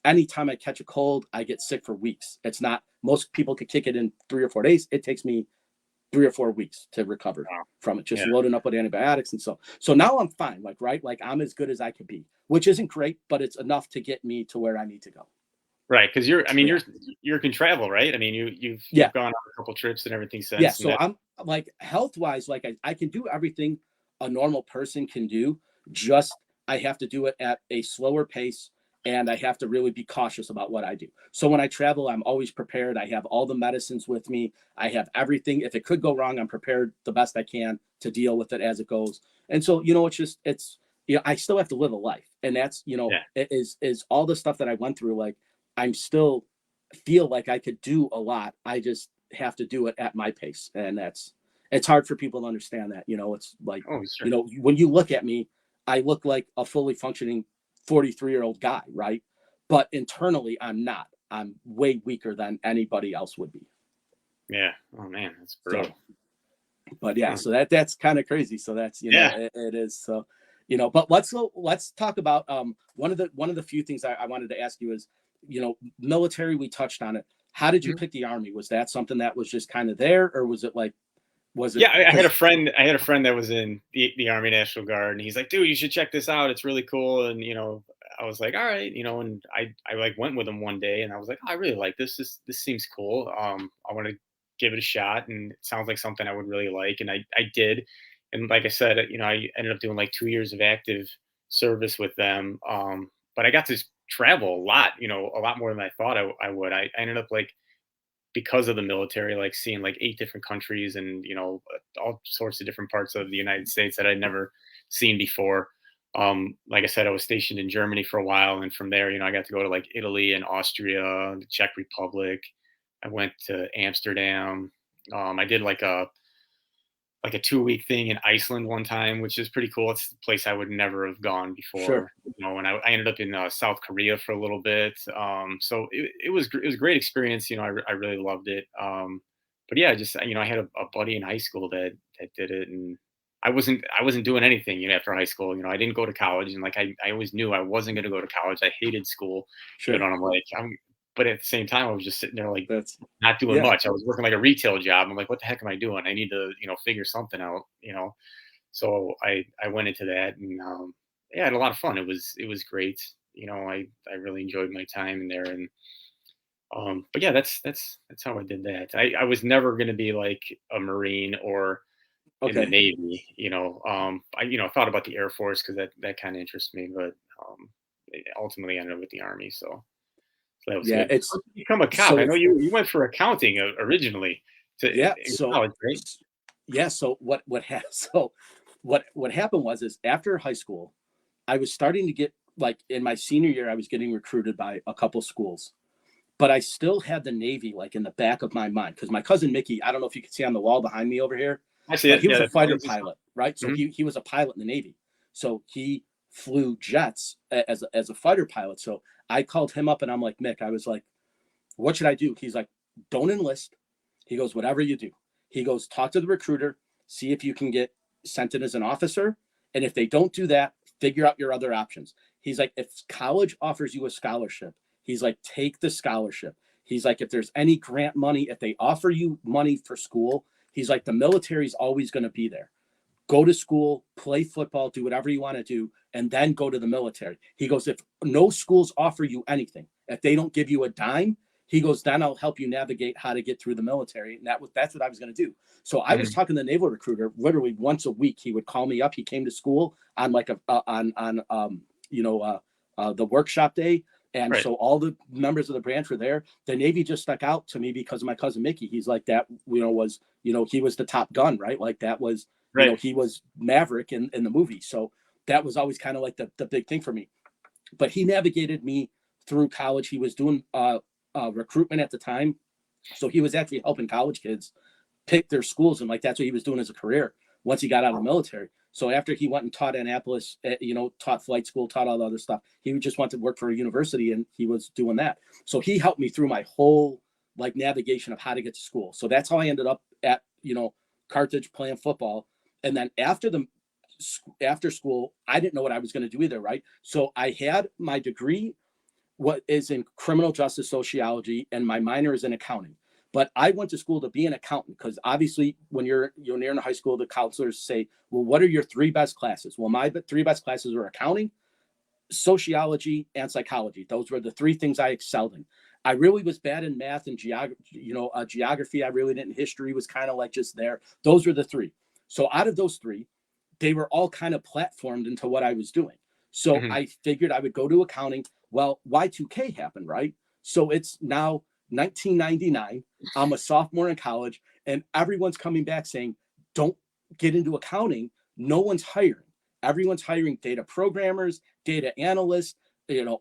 S1: anytime I catch a cold, I get sick for weeks. It's not, most people could kick it in 3 or 4 days. It takes me 3 or 4 weeks to recover
S2: Wow.
S1: from it, just
S2: Yeah.
S1: loading up with antibiotics. And so now I'm fine, like, right? Like I'm as good as I could be, which isn't great, but it's enough to get me to where I need to go.
S2: Right. Because I
S1: So
S2: mean,
S1: yeah.
S2: you can travel, right? I mean,
S1: Yeah.
S2: you've gone on a couple trips and everything
S1: Yeah.
S2: since, and
S1: So
S2: that.
S1: I'm like health wise, like I can do everything a normal person can do. Just I have to do it at a slower pace and I have to really be cautious about what I do. So when I travel, I'm always prepared. I have all the medicines with me. I have everything. If it could go wrong, I'm prepared the best I can to deal with it as it goes. And so, you know, I still have to live a life. And that's,
S2: Yeah.
S1: it is all the stuff that I went through. Like I'm still feel like I could do a lot. I just have to do it at my pace. And it's hard for people to understand that. It's like,
S2: Oh, sure.
S1: when you look at me, I look like a fully functioning 43-year-old guy, right? But internally, I'm not. I'm way weaker than anybody else would be.
S2: Yeah. Oh man, that's
S1: So,
S2: brutal.
S1: but yeah,
S2: Huh.
S1: so that's kind of crazy. So that's,
S2: Yeah.
S1: it is. So, but let's talk about one of the few things I wanted to ask you is, military, we touched on it. How did you
S2: Mhm.
S1: pick the Army? Was that something that was just kind of there, or was it like, was it
S2: Yeah, I had a
S1: because
S2: friend. I had a friend that was in the Army National Guard, and he's like, "Dude, you should check this out. It's really cool." And I was like, "All right," and I like went with him one day, and I was like, "Oh, I really like this. This seems cool. I want to give it a shot, and it sounds like something I would really like." And I did, and like I said, I ended up doing like 2 years of active service with them. But I got to travel a lot, a lot more than I thought I would. I ended up like because of the military, like seeing like 8 different countries and all sorts of different parts of the United States that I'd never seen before. Like I said, I was stationed in Germany for a while, and from there, I got to go to like Italy and Austria, the Czech Republic. I went to Amsterdam. I did like a 2 week thing in Iceland one time, which is pretty cool. It's a place I would never have gone
S1: sure,
S2: before, and I ended up in South Korea for a little bit. So it was a great experience. I really loved it. But yeah, just I had a buddy in high school that did it, and I wasn't doing anything after high school. I didn't go to college, and like I always knew I wasn't going to go to college. I hated school,
S1: sure,
S2: and I'm like but at the same time I was just sitting there like
S1: that's
S2: not doing
S1: yeah,
S2: much. I was working like a retail job. I'm like, what the heck am I doing? I need to, figure something out. So I went into that, and yeah, I had a lot of fun. It was great. I really enjoyed my time in there, and but yeah, that's how I did that. I was never going to be like a Marine or in the
S1: okay,
S2: Navy. I thought about the Air Force because that kind of interests me, but ultimately I ended up with the Army. So that was
S1: yeah,
S2: good.
S1: it's
S2: How did you become a cop?
S1: so
S2: I know
S1: it's
S2: you went for accounting originally
S1: yeah,
S2: in college, right?
S1: yeah, so so what happened is after high school, I was starting to get, like, in my senior year, I was getting recruited by a couple schools, but I still had the Navy like in the back of my mind because my cousin Mickey, I don't know if you can see on the wall behind me over here,
S2: I see
S1: but
S2: it.
S1: he
S2: Yeah,
S1: was a
S2: that's
S1: fighter
S2: planes and stuff.
S1: pilot, right? So
S2: Mhm.
S1: he was a pilot in the Navy. So he flew jets as a fighter pilot. So I called him up and I'm like, Mick, I was like, what should I do? He's like, don't enlist. He goes, whatever you do. He goes, talk to the recruiter, see if you can get sent in as an officer. And if they don't do that, figure out your other options. He's like, if college offers you a scholarship, he's like, take the scholarship. He's like, if there's any grant money, if they offer you money for school, he's like, the military's always going to be there. Go to school, play football, do whatever you want to do, and then go to the military. He goes, if no schools offer you anything, if they don't give you a dime, he goes, then I'll help you navigate how to get through the military. And that's what I was going to do. So I was
S2: Mhm.
S1: talking to the naval recruiter literally once a week. He would call me up. He came to school on like on the workshop day. And
S2: Right.
S1: so all the members of the branch were there. The Navy just stuck out to me because of my cousin Mickey. He's like that, was, he was the top gun, right? Like that was,
S2: Right.
S1: he was Maverick in the movie. So that was always kind of like the big thing for me. But he navigated me through college. He was doing recruitment at the time. So he was actually helping college kids pick their schools. And like, that's what he was doing as a career once he got out of the military. So after he went and taught Annapolis, taught flight school, taught all the other stuff, he just wanted to work for a university and he was doing that. So he helped me through my whole like navigation of how to get to school. So that's how I ended up at, Carthage playing football. And then after school, I didn't know what I was going to do either, right? So I had my degree, what is in criminal justice sociology, and my minor is in accounting. But I went to school to be an accountant because obviously when you're near in high school, the counselors say, well, what are your three best classes? Well, my three best classes were accounting, sociology, and psychology. Those were the three things I excelled in. I really was bad in math and geography. I really didn't. History was kind of like just there. Those were the three. So out of those three, they were all kind of platformed into what I was doing. So
S2: Mhm.
S1: I figured I would go to accounting. Well, Y2K happened, right? So it's now 1999. I'm a sophomore in college, and everyone's coming back saying, don't get into accounting. No one's hiring. Everyone's hiring data programmers, data analysts.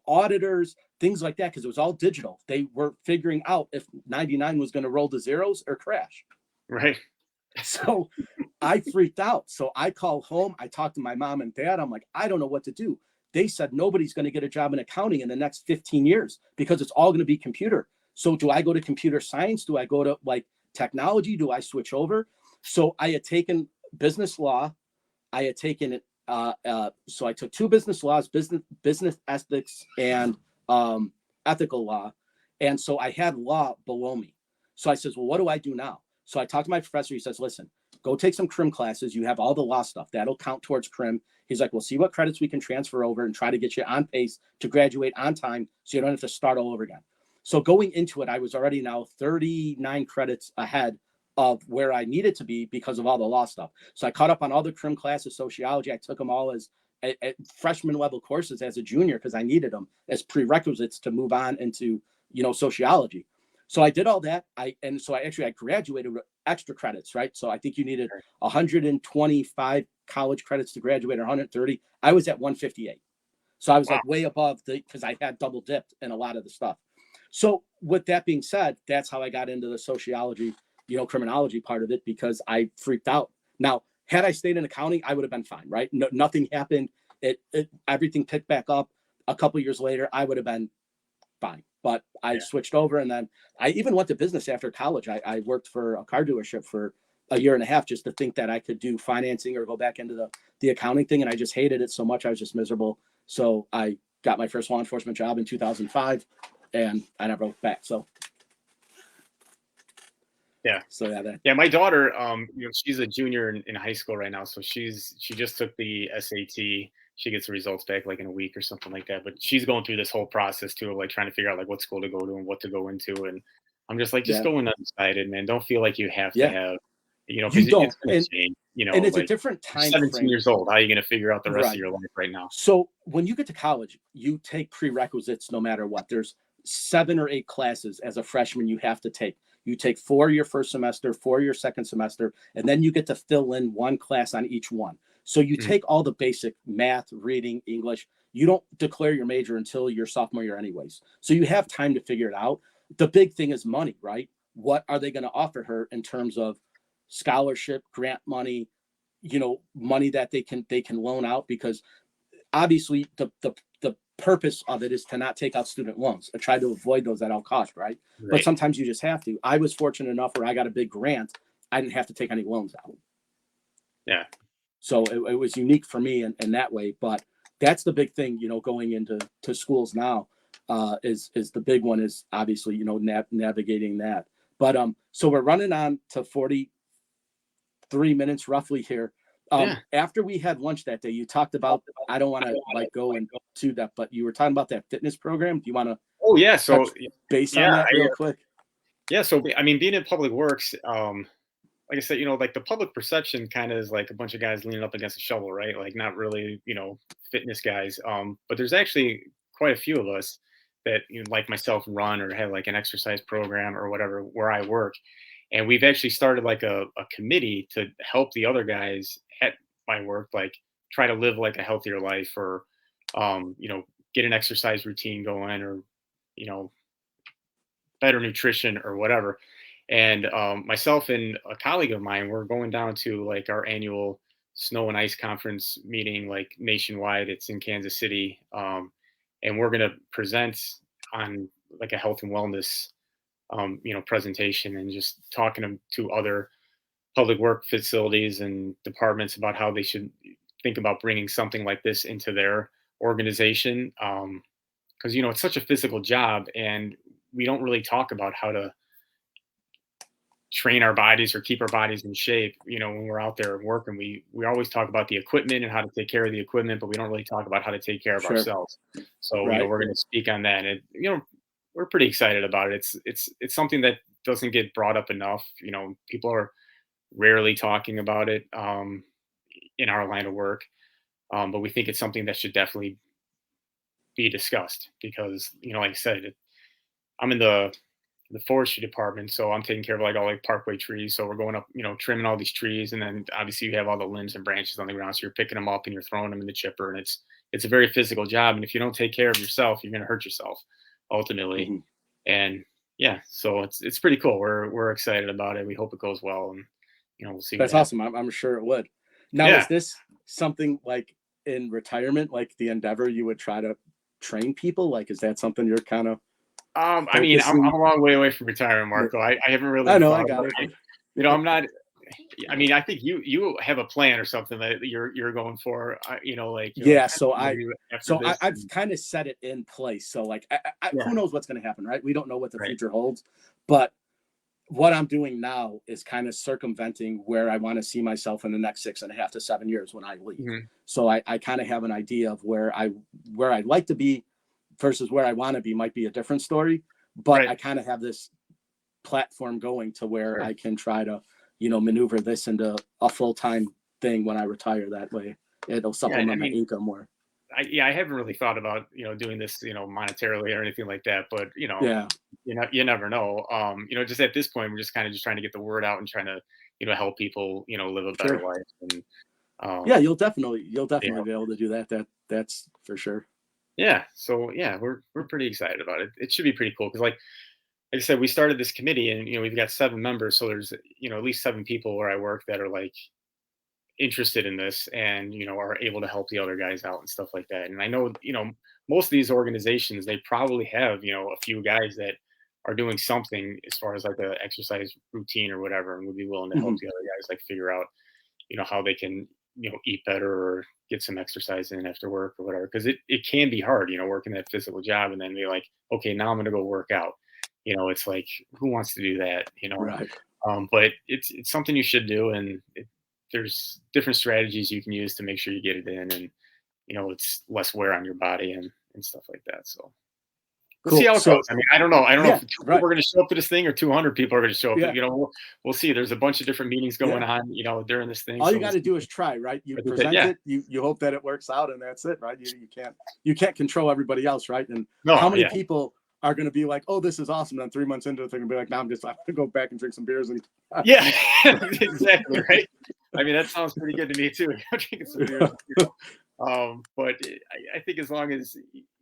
S1: auditors, things like that, because it was all digital. They were figuring out if 99 was going to roll to zeros or crash.
S2: Right.
S1: So I freaked out. So I called home. I talked to my mom and dad. I'm like, I don't know what to do. They said nobody's going to get a job in accounting in the next 15 years because it's all going to be computer. So do I go to computer science? Do I go to like technology? Do I switch over? So I had taken business law. I had taken it. So I took two business laws, business ethics and ethical law. And so I had law below me. So I says, well, what do I do now? So I talked to my professor. He says, listen, go take some crim classes. You have all the law stuff. That'll count towards crim. He's like, we'll see what credits we can transfer over and try to get you on pace to graduate on time so you don't have to start all over again. So going into it, I was already now 39 credits ahead of where I needed to be because of all the law stuff. So I caught up on all the crim classes, sociology. I took them all as at freshman level courses as a junior because I needed them as prerequisites to move on into, sociology. So I did all that. I graduated with extra credits, right? So I think you needed 125 college credits to graduate or 130. I was at 158. So I was like way above because I had double dipped in a lot of the stuff. So with that being said, that's how I got into the sociology, criminology part of it because I freaked out. Now, had I stayed in accounting, I would have been fine, right? No, nothing happened. Everything picked back up. A couple of years later, I would have been fine. But I switched over, and then I even went to business after college. I worked for a car dealership for a year and a half just to think that I could do financing or go back into the accounting thing. And I just hated it so much. I was just miserable. So I got my first law enforcement job in 2005 and I never went back. So my daughter,
S2: she's a junior in high school right now. So she just took the SAT. She gets the results back like in a week or something like that. But she's going through this whole process too of like trying to figure out like what school to go to and what to go into. And I'm just like, just go in undecided, man. Don't feel like you have to have,
S1: you don't.
S2: It's going to change,
S1: and it's
S2: like,
S1: a different time
S2: 17
S1: frame.
S2: years old. How are you going to figure out the rest of your life right now?
S1: So when you get to college, you take prerequisites no matter what. There's 7 or 8 classes as a freshman you have to take. You take 4 your first semester, 4 your second semester, and then you get to fill in 1 class on each one. So you take all the basic math, reading, English. You don't declare your major until your sophomore year anyways. So you have time to figure it out. The big thing is money, right? What are they going to offer her in terms of scholarship, grant money, money that they can loan out? Because obviously the purpose of it is to not take out student loans. I try to avoid those at all costs, right? But sometimes you just have to. I was fortunate enough where I got a big grant. I didn't have to take any loans out.
S2: Yeah.
S1: So it was unique for me in that way. But that's the big thing, going into schools now is the big one is obviously, navigating that. But so we're running on to 43 minutes roughly here. After we had lunch that day, you talked about, I don't want to like go into that, but you were talking about that fitness program. Do you want to?
S2: Oh yeah. So
S1: based on that real quick.
S2: Yeah. So, I mean, being in public works, like I said, like the public perception kind of is like a bunch of guys leaning up against a shovel, right? Like not really, fitness guys. But there's actually quite a few of us that, like myself, run or have like an exercise program or whatever where I work. And we've actually started like a committee to help the other guys at my work, like try to live like a healthier life or, get an exercise routine going or, better nutrition or whatever. And myself and a colleague of mine, we're going down to like our annual snow and ice conference meeting, like nationwide. It's in Kansas City. And we're going to present on like a health and wellness, presentation and just talking to other public work facilities and departments about how they should think about bringing something like this into their organization. Because, it's such a physical job and we don't really talk about how to train our bodies or keep our bodies in shape, when we're out there working. We always talk about the equipment and how to take care of the equipment, but we don't really talk about how to take care of ourselves. So, we're going to speak on that. And, we're pretty excited about it. It's something that doesn't get brought up enough. People are rarely talking about it in our line of work. But we think it's something that should definitely be discussed because, like I said, I'm in the the forestry department. So I'm taking care of like all like parkway trees. So we're going up, trimming all these trees, and then obviously you have all the limbs and branches on the ground. So you're picking them up and you're throwing them in the chipper, and it's a very physical job. And if you don't take care of yourself, you're going to hurt yourself ultimately.
S1: Hmm.
S2: And yeah, so it's pretty cool. We're excited about it. We hope it goes well, and we'll see what
S1: That's
S2: happens.
S1: awesome. I'm sure it would. Now,
S2: Yeah.
S1: is this something like in retirement, like the endeavor you would try to train people? Like, is that something you're kind of
S2: I mean, I'm
S1: focusing?
S2: a long way away from retirement, Marco. I haven't
S1: I
S2: really
S1: know, I
S2: thought
S1: got
S2: about
S1: it.
S2: it. I'm not. I mean, I think you have a plan or something that you're going for. Like
S1: Yeah,
S2: kind of maybe after this.
S1: I've kind of set it in place. So like,
S2: Yeah.
S1: who knows what's going to happen, right? We don't know what the
S2: Right.
S1: future holds, but what I'm doing now is kind of circumventing where I want to see myself in the next 6.5 to 7 years when I leave.
S2: Hmm.
S1: So I kind of have an idea of where I'd like to be versus where I want to be might be a different story. But
S2: Right.
S1: I kind of have this platform going to where
S2: Sure.
S1: I can try to, maneuver this into a full-time thing when I retire. That way it'll
S2: Yeah. I
S1: supplement my
S2: mean,
S1: income more.
S2: I haven't really thought about doing this monetarily or anything like that, but
S1: Yeah.
S2: you never know. Just at this point, we're just kind of just trying to get the word out and trying to help people live a better
S1: Sure.
S2: life. And
S1: Yeah,
S2: um,
S1: you'll definitely be able to do that. That's for sure.
S2: yeah, so yeah, we're pretty excited about it. It should be pretty cool because like I said, we started this committee, and we've got 7 members, so there's at least 7 people where I work that are like interested in this, and are able to help the other guys out and stuff like that. And I know most of these organizations, they probably have a few guys that are doing something as far as like a exercise routine or whatever, and would be willing to help
S1: Mhm.
S2: the other guys like figure out how they can eat better or get some exercise in after work or whatever, because it can be hard working that physical job and then be like, okay, now I'm going to go work out. It's like, who wants to do that?
S1: Right.
S2: But it's something you should do, and there's different strategies you can use to make sure you get it in, and it's less wear on your body and stuff like that. So we'll see
S1: Cool.
S2: how it
S1: So
S2: goes. I mean, I don't know. I don't know
S1: yeah,
S2: if 2 people
S1: right.
S2: are going to show up to this thing or 200 people are going to show up.
S1: Yeah.
S2: We'll see. There's a bunch of different meetings going
S1: Yeah.
S2: on, during this thing.
S1: All
S2: So
S1: you
S2: we'll
S1: got to
S2: see.
S1: do is try, right? You present
S2: Yeah.
S1: it, you hope that it works out, and that's it, right? You can't control everybody else, right? And how
S2: No.
S1: many
S2: Yeah.
S1: people are going to be like, "Oh, this is awesome," and then 3 months into the thing, and be like, "No, I'm going to go back and drink some beers." And
S2: Yeah. Exactly. Right. I mean, that sounds pretty good to me too. Drinking some beers. But I think as long as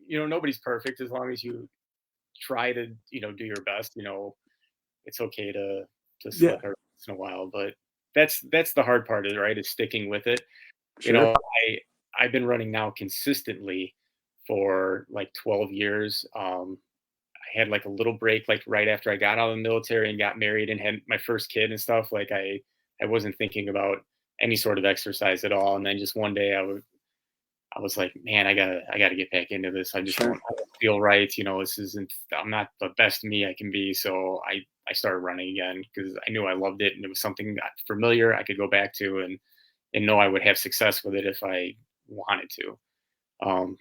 S2: nobody's perfect, as long as you try to do your best, it's okay to slip
S1: Yeah,
S2: every once in a while. But that's the hard part, is right, is sticking with it. you
S1: sure.
S2: know I've been running now consistently for like 12 years. I had like a little break like right after I got out of the military and got married and had my first kid and stuff. Like I wasn't thinking about any sort of exercise at all. And then just one day I was like, man, I gotta get back into this.
S1: Sure.
S2: I don't feel right. This isn't, I'm not the best me I can be. So I started running again because I knew I loved it and it was something familiar I could go back to and know I would have success with it if I wanted to. Um,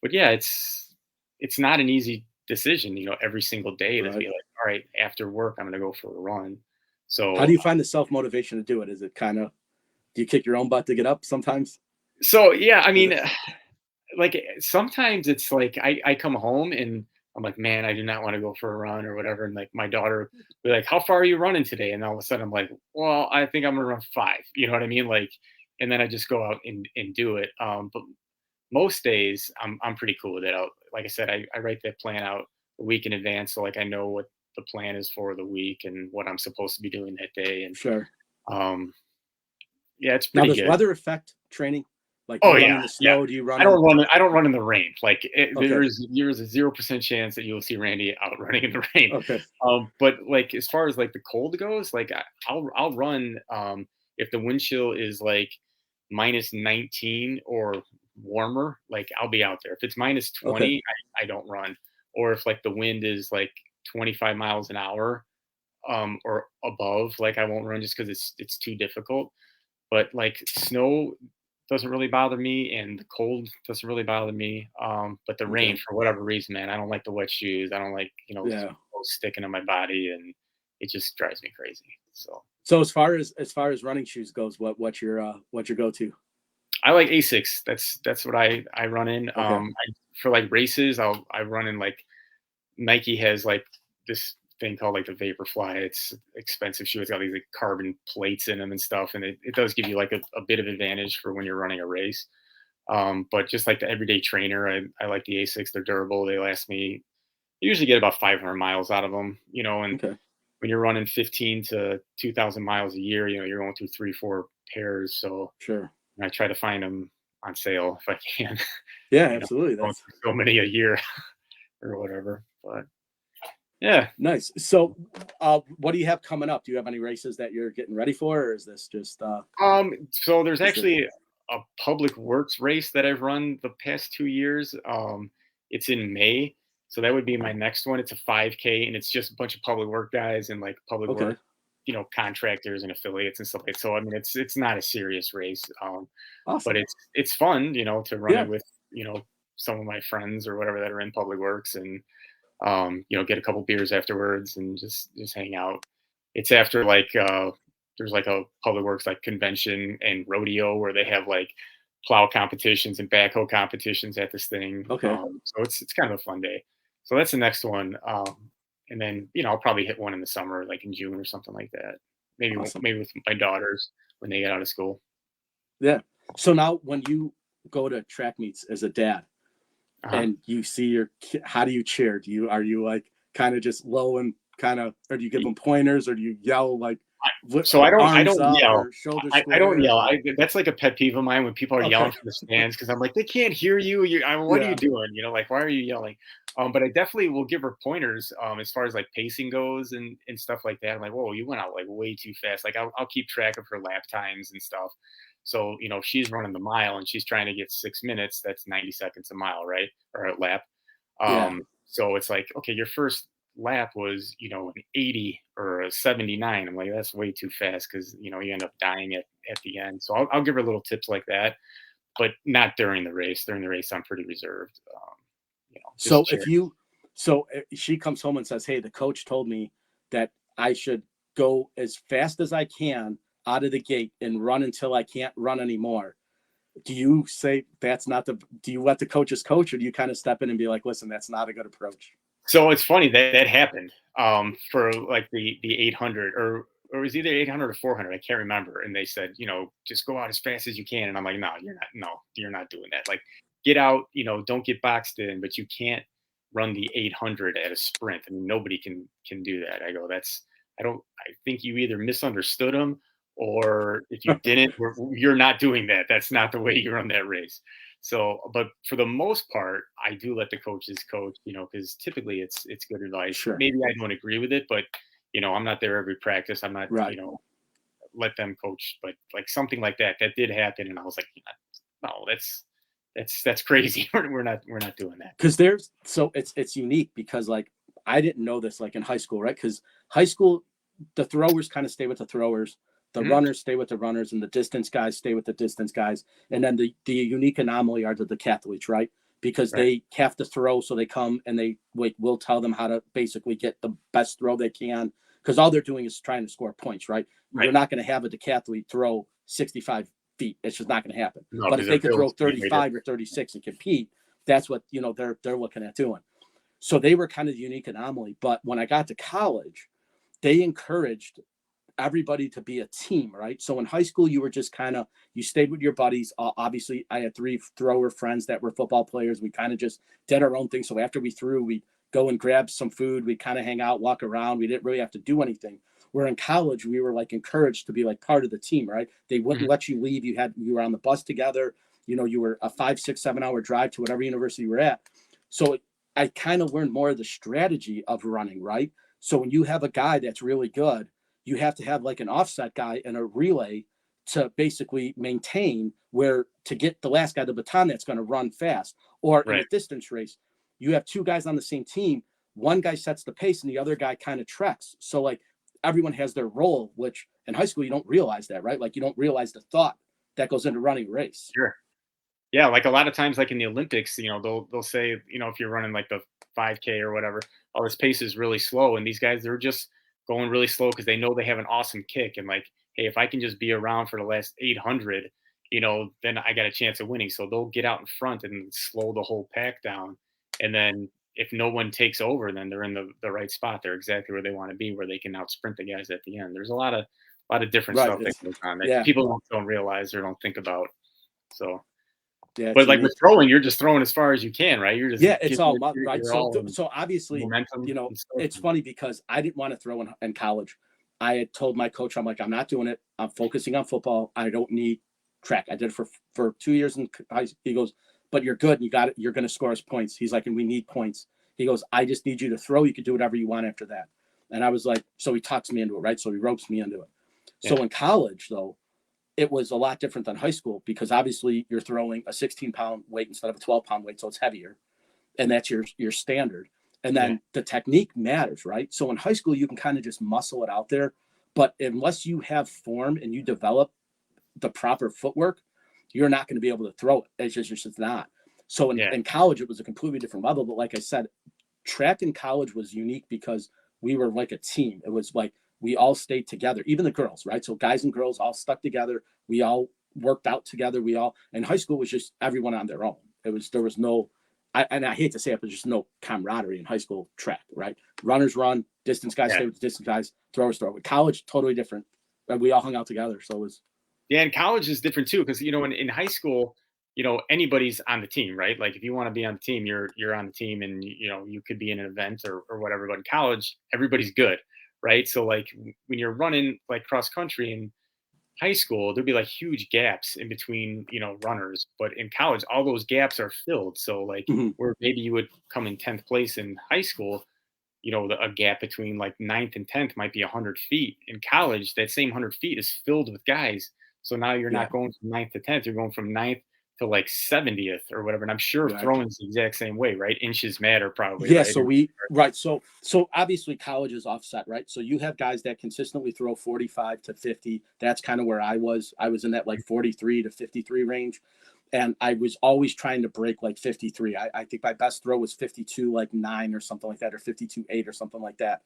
S2: but yeah, it's not an easy decision, every single day to
S1: Right.
S2: be like, all right, after work, I'm going to go for a run.
S1: How do
S2: So
S1: you find the self motivation to do it? Is it kind of do you kick your own butt to get up sometimes?
S2: yeah, I
S1: Is
S2: mean,
S1: it
S2: like sometimes it's like I come home and I'm like, man, I do not want to go for a run or whatever. And like my daughter be like, how far are you running today? And all of a sudden I'm like, well, I think I'm gonna run 5. You know what I mean? Like, and then I just go out and do it. But most days I'm pretty cool with it. Like I said, I write that plan out a week in advance, so like I know what the plan is for the week and what I'm supposed to be doing that day. And
S1: sure?
S2: um, yeah, it's
S1: Now,
S2: pretty
S1: does
S2: good.
S1: weather affect training? Like, do
S2: Oh
S1: you run
S2: yeah,
S1: in the
S2: yeah.
S1: snow? Do you run in?
S2: I don't run in the rain. Like
S1: Okay.
S2: there's a 0% chance that you'll see Randy out running in the rain.
S1: Okay.
S2: But like as far as like the cold goes, like I'll run if the wind chill is like minus 19 or warmer. Like I'll be out there. If it's minus
S1: Okay.
S2: 20, I don't run. Or if like the wind is like 25 miles an hour or above, like I won't run just because it's too difficult. But like snow doesn't really bother me, and the cold doesn't really bother me. But the rain,
S1: Okay.
S2: for whatever reason, man, I don't like the wet shoes. I don't like
S1: Yeah.
S2: sticking to my body, and it just drives me crazy. So
S1: So as far as running shoes goes, what's your go to?
S2: I like Asics. That's what I run in.
S1: Okay.
S2: For like races, I run in like Nike has like this thing called like the Vaporfly. It's expensive shoe. It's got these like carbon plates in them and stuff, and it does give you like a bit of advantage for when you're running a race. But just like the everyday trainer, I like the Asics. They're durable. They last me. You usually get about 500 miles out of them, and
S1: Okay.
S2: when you're running 15 to 2,000 miles a year, you're going through 3, 4 pairs. So
S1: Sure.
S2: I try to find them on sale if I can.
S1: Yeah,
S2: you know,
S1: absolutely.
S2: going
S1: That's
S2: through so many a year or whatever. But yeah,
S1: nice. So, what do you have coming up? Do you have any races that you're getting ready for, or is this just
S2: so there's
S1: is it
S2: actually a public works race that I've run the past 2 years. It's in May, so that would be my next one. It's a 5K, and it's just a bunch of public work guys and like public
S1: okay?
S2: work, contractors and affiliates and stuff like that. So I mean, it's not a serious race, but
S1: Awesome.
S2: it's fun, to run
S1: Yeah.
S2: it with some of my friends or whatever that are in public works, and get a couple beers afterwards and just hang out. It's after like there's like a public works like convention and rodeo where they have like plow competitions and backhoe competitions at this thing.
S1: Okay.
S2: So it's kind of a fun day. So that's the next one. And then I'll probably hit one in the summer, like in June or something like that.
S1: Awesome.
S2: Maybe with my daughters when they get out of school.
S1: Yeah. So now, when you go to track meets as a dad,
S2: Uh-huh.
S1: and you see how do you cheer? Are you like kind of just low and kind of, or do you give them pointers, or do you yell like
S2: So I
S1: arms
S2: don't
S1: up
S2: yell.
S1: or shoulders
S2: I don't
S1: squared?
S2: yell. That's like a pet peeve of mine when people are
S1: Okay.
S2: yelling from the stands because I'm like, they can't hear you. What are you
S1: Yeah.
S2: doing? Like, why are you yelling? But I definitely will give her pointers as far as like pacing goes and stuff like that. I'm like, whoa, you went out like way too fast. Like I'll keep track of her lap times and stuff. So if she's running the mile and she's trying to get 6 minutes, that's 90 seconds a mile, right? Or a lap.
S1: Yeah.
S2: So it's like, okay, your first lap was, an 80 or a 79. I'm like, that's way too fast because, you end up dying at the end. So I'll give her little tips like that, but not during the race. During the race, I'm pretty reserved.
S1: So
S2: Just
S1: if
S2: cheer.
S1: you, so she comes home and says, "Hey, the coach told me that I should go as fast as I can out of the gate and run until I can't run anymore." Do you say that's not the? Do you let the coaches coach, or do you kind of step in and be like, "Listen, that's not a good approach"?
S2: So it's funny that that happened for like the 800 or it was either 800 or 400. I can't remember. And they said, just go out as fast as you can. And I'm like, no, you're not. No, you're not doing that. Like, get out. Don't get boxed in. But you can't run the 800 at a sprint. I mean, nobody can do that. I go, that's. I don't. I think you either misunderstood them, or if you didn't, you're not doing that. That's not the way you run that race. So, but for the most part, I do let the coaches coach, because typically it's good advice.
S1: Sure.
S2: Maybe I don't agree with it, but I'm not there every practice. I'm not,
S1: Right.
S2: let them coach. But like something like that did happen, and I was like, no, that's crazy. We're not doing that.
S1: Because it's unique because like I didn't know this like in high school, right? Because high school, the throwers kind of stay with the throwers, the
S2: Mhm.
S1: runners stay with the runners, and the distance guys stay with the distance guys. And then the unique anomaly are the decathletes, right? Because
S2: Right,
S1: they have to throw, so they come and we'll tell them how to basically get the best throw they can. Because all they're doing is trying to score points, right?
S2: right.
S1: You're not going to have a decathlete throw 65 feet. It's just not going to happen.
S2: No,
S1: But
S2: because
S1: if they
S2: they're
S1: could throw
S2: built to be way
S1: 35 or 36 and compete, that's what they're looking at doing. So they were kind of the unique anomaly. But when I got to college, they encouraged everybody to be a team, right? So in high school, you were just kind of you stayed with your buddies. Obviously, I had 3 thrower friends that were football players. We kind of just did our own thing. So after we threw, we go and grab some food. We kind of hang out, walk around. We didn't really have to do anything. Where in college, we were like encouraged to be like part of the team, right? They wouldn't
S2: Mhm.
S1: let you leave. You were on the bus together. You were a 5, 6, 7 hour drive to whatever university you were at. So I kind of learned more of the strategy of running, right? So when you have a guy that's really good, you have to have like an offset guy and a relay to basically maintain where to get the last guy the baton that's going to run fast. Or in a
S2: Right.
S1: distance race, you have 2 guys on the same team. One guy sets the pace and the other guy kind of treks. So like everyone has their role, which in high school you don't realize that, right? Like you don't realize the thought that goes into running a race.
S2: Sure. Yeah, like a lot of times, like in the Olympics, they'll say, if you're running like the 5K or whatever, oh, this pace is really slow, and these guys they're just going really slow because they know they have an awesome kick, and like, hey, if I can just be around for the last 800, then I got a chance of winning. So they'll get out in front and slow the whole pack down, and then if no one takes over, then they're in the right spot. They're exactly where they want to be, where they can out sprint the guys at the end. There's a lot of different
S1: Right.
S2: stuff that goes on that
S1: Yeah.
S2: people don't realize or don't think about. So,
S1: Yeah. It's
S2: but like with
S1: unique.
S2: throwing, you're just throwing as far as you can, right? You're just
S1: Yeah. It's all right.
S2: you're
S1: So,
S2: all in
S1: so obviously,
S2: momentum and stuff.
S1: it's funny because I didn't want to throw in college. I had told my coach, I'm like, I'm not doing it. I'm focusing on football. I don't need track. I did it for 2 years in high school. He goes, but you're good. And you got it. You're going to score us points. He's like, and we need points. He goes, I just need you to throw. You can do whatever you want after that. And I was like, so he talks me into it, right? So he ropes me into it.
S2: Yeah.
S1: So in college, though, it was a lot different than high school because obviously you're throwing a 16-pound weight instead of a 12-pound weight. So it's heavier. And that's your standard. And then the technique matters, right? So in high school, you can kind of just muscle it out there. But unless you have form and you develop the proper footwork, you're not going to be able to throw it. It's just not. So in college, it was a completely different level. But like I said, track in college was unique because we were like a team. It was like we all stayed together, even the girls, right? So guys and girls all stuck together. We all worked out together. In high school was just everyone on their own. There was no, and I hate to say it, but just no camaraderie in high school track, right? Runners run, distance guys stay with the distance guys, throwers throw. With college, totally different. We all hung out together. So it was.
S2: Yeah, and college is different too because in high school, anybody's on the team, right? Like if you want to be on the team, you're on the team, and you could be in an event or whatever. But in college, everybody's good, right? So like when you're running like cross country in high school, there'd be like huge gaps in between runners, but in college, all those gaps are filled. So like where maybe you would come in 10th place in high school, a gap between like 9th and 10th might be 100 feet. In college, that same 100 feet is filled with guys. So now you're not going from 9th to 10th, you're going from 9th to like 70th or whatever. And I'm sure throwing is the exact same way, right? Inches matter probably.
S1: Yeah.
S2: Right?
S1: So obviously college is offset, right? So you have guys that consistently throw 45 to 50. That's kind of where I was. I was in that like 43 to 53 range. And I was always trying to break like 53. I think my best throw was 52, like 9 or something like that, or 52, 8 or something like that.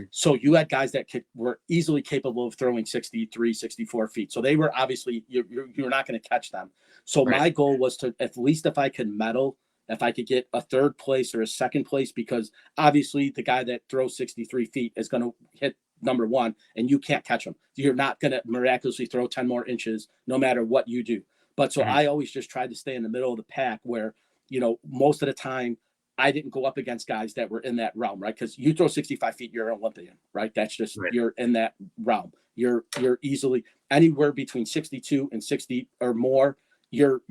S1: So you had guys that were easily capable of throwing 63, 64 feet. So they were obviously, you're not going to catch them. So my goal was to, at least if I could medal, if I could get a 3rd place or a 2nd place, because obviously the guy that throws 63 feet is going to hit number 1 and you can't catch him. You're not going to miraculously throw 10 more inches no matter what you do. But so I always just tried to stay in the middle of the pack where, most of the time I didn't go up against guys that were in that realm, right? Because you throw 65 feet, you're an Olympian, right? That's just, you're in that realm. You're easily anywhere between 62 and 60 or more. You're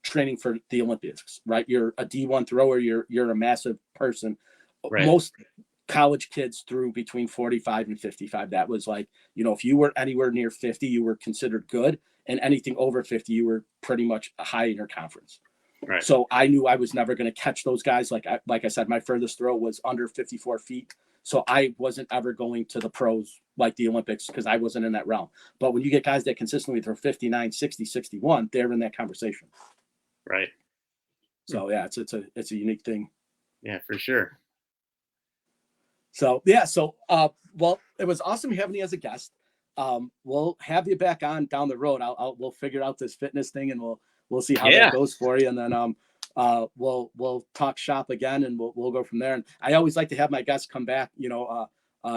S1: training for the Olympics, right? You're a D1 thrower. You're a massive person. Most college kids threw between 45 and 55. That was like, if you were anywhere near 50, you were considered good. And anything over 50, you were pretty much high in your conference.
S2: Right.
S1: So I knew I was never going to catch those guys. Like I said, my furthest throw was under 54 feet. So I wasn't ever going to the pros like the Olympics because I wasn't in that realm. But when you get guys that consistently throw 59, 60, 61, they're in that conversation.
S2: Right.
S1: So yeah, it's a unique thing.
S2: Yeah, for sure.
S1: So yeah, well, it was awesome having you as a guest. We'll have you back on down the road. We'll figure out this fitness thing and we'll see how that goes for you. And then we'll talk shop again and we'll go from there. And I always like to have my guests come back.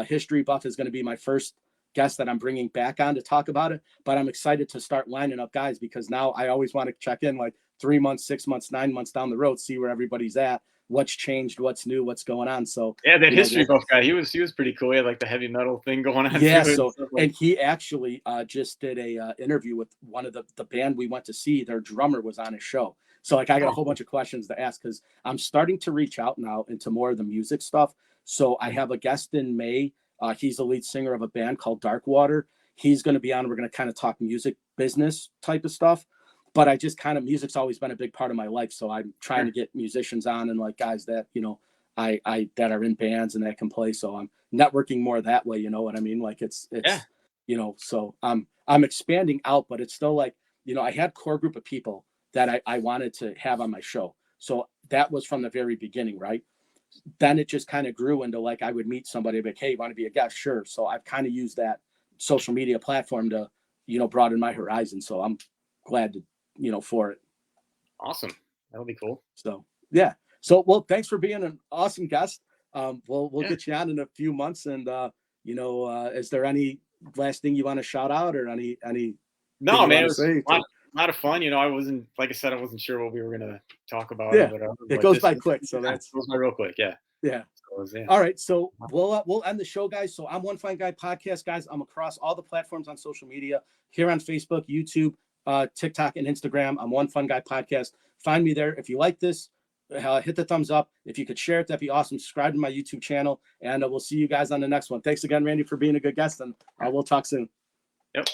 S1: History Buff is going to be my first guest that I'm bringing back on to talk about it, but I'm excited to start lining up guys because now I always want to check in like 3 months, 6 months, 9 months down the road, see where everybody's at, what's changed, what's new, what's going on. So
S2: yeah, that History Buff guy, he was pretty cool. He had like the heavy metal thing going on.
S1: Yeah. And he actually just did a interview with one of the band we went to see. Their drummer was on his show. So like I got a whole bunch of questions to ask because I'm starting to reach out now into more of the music stuff. So I have a guest in May. He's the lead singer of a band called Darkwater. He's going to be on. We're going to kind of talk music business type of stuff. But I just music's always been a big part of my life. So I'm trying to get musicians on and like guys that, I that are in bands and that can play. So I'm networking more that way. You know what I mean? Like it's, so I'm expanding out, but it's still like, I had core group of people that I wanted to have on my show. So that was from the very beginning. Right. Then it just kind of grew into like, I would meet somebody like, hey, you want to be a guest? Sure. So I've kind of used that social media platform to, broaden my horizon. So I'm glad to, for it.
S2: Awesome. That'll be cool.
S1: So, yeah. So, well, thanks for being an awesome guest. We'll
S2: Yeah.
S1: get you on in a few months. And is there any last thing you want to shout out, or any
S2: No,
S1: you
S2: man,
S1: want
S2: it
S1: to
S2: was
S1: say?
S2: a lot of fun. I wasn't, like I said, I wasn't sure what we were gonna talk about or
S1: Yeah,
S2: whatever.
S1: it
S2: But
S1: goes
S2: this
S1: by
S2: was,
S1: quick. So
S2: yeah, it
S1: that's
S2: goes by real quick. Yeah.
S1: yeah.
S2: So it was, yeah.
S1: All right, so we'll end the show, guys. So I'm One Fine Guy Podcast, guys. I'm across all the platforms on social media, here on Facebook, YouTube, TikTok, and Instagram. I'm One Fun Guy Podcast. Find me there. If you like this, hit the thumbs up. If you could share it, that'd be awesome. Subscribe to my YouTube channel, and we'll see you guys on the next one. Thanks again, Randy, for being a good guest, and we'll talk soon.
S2: Yep.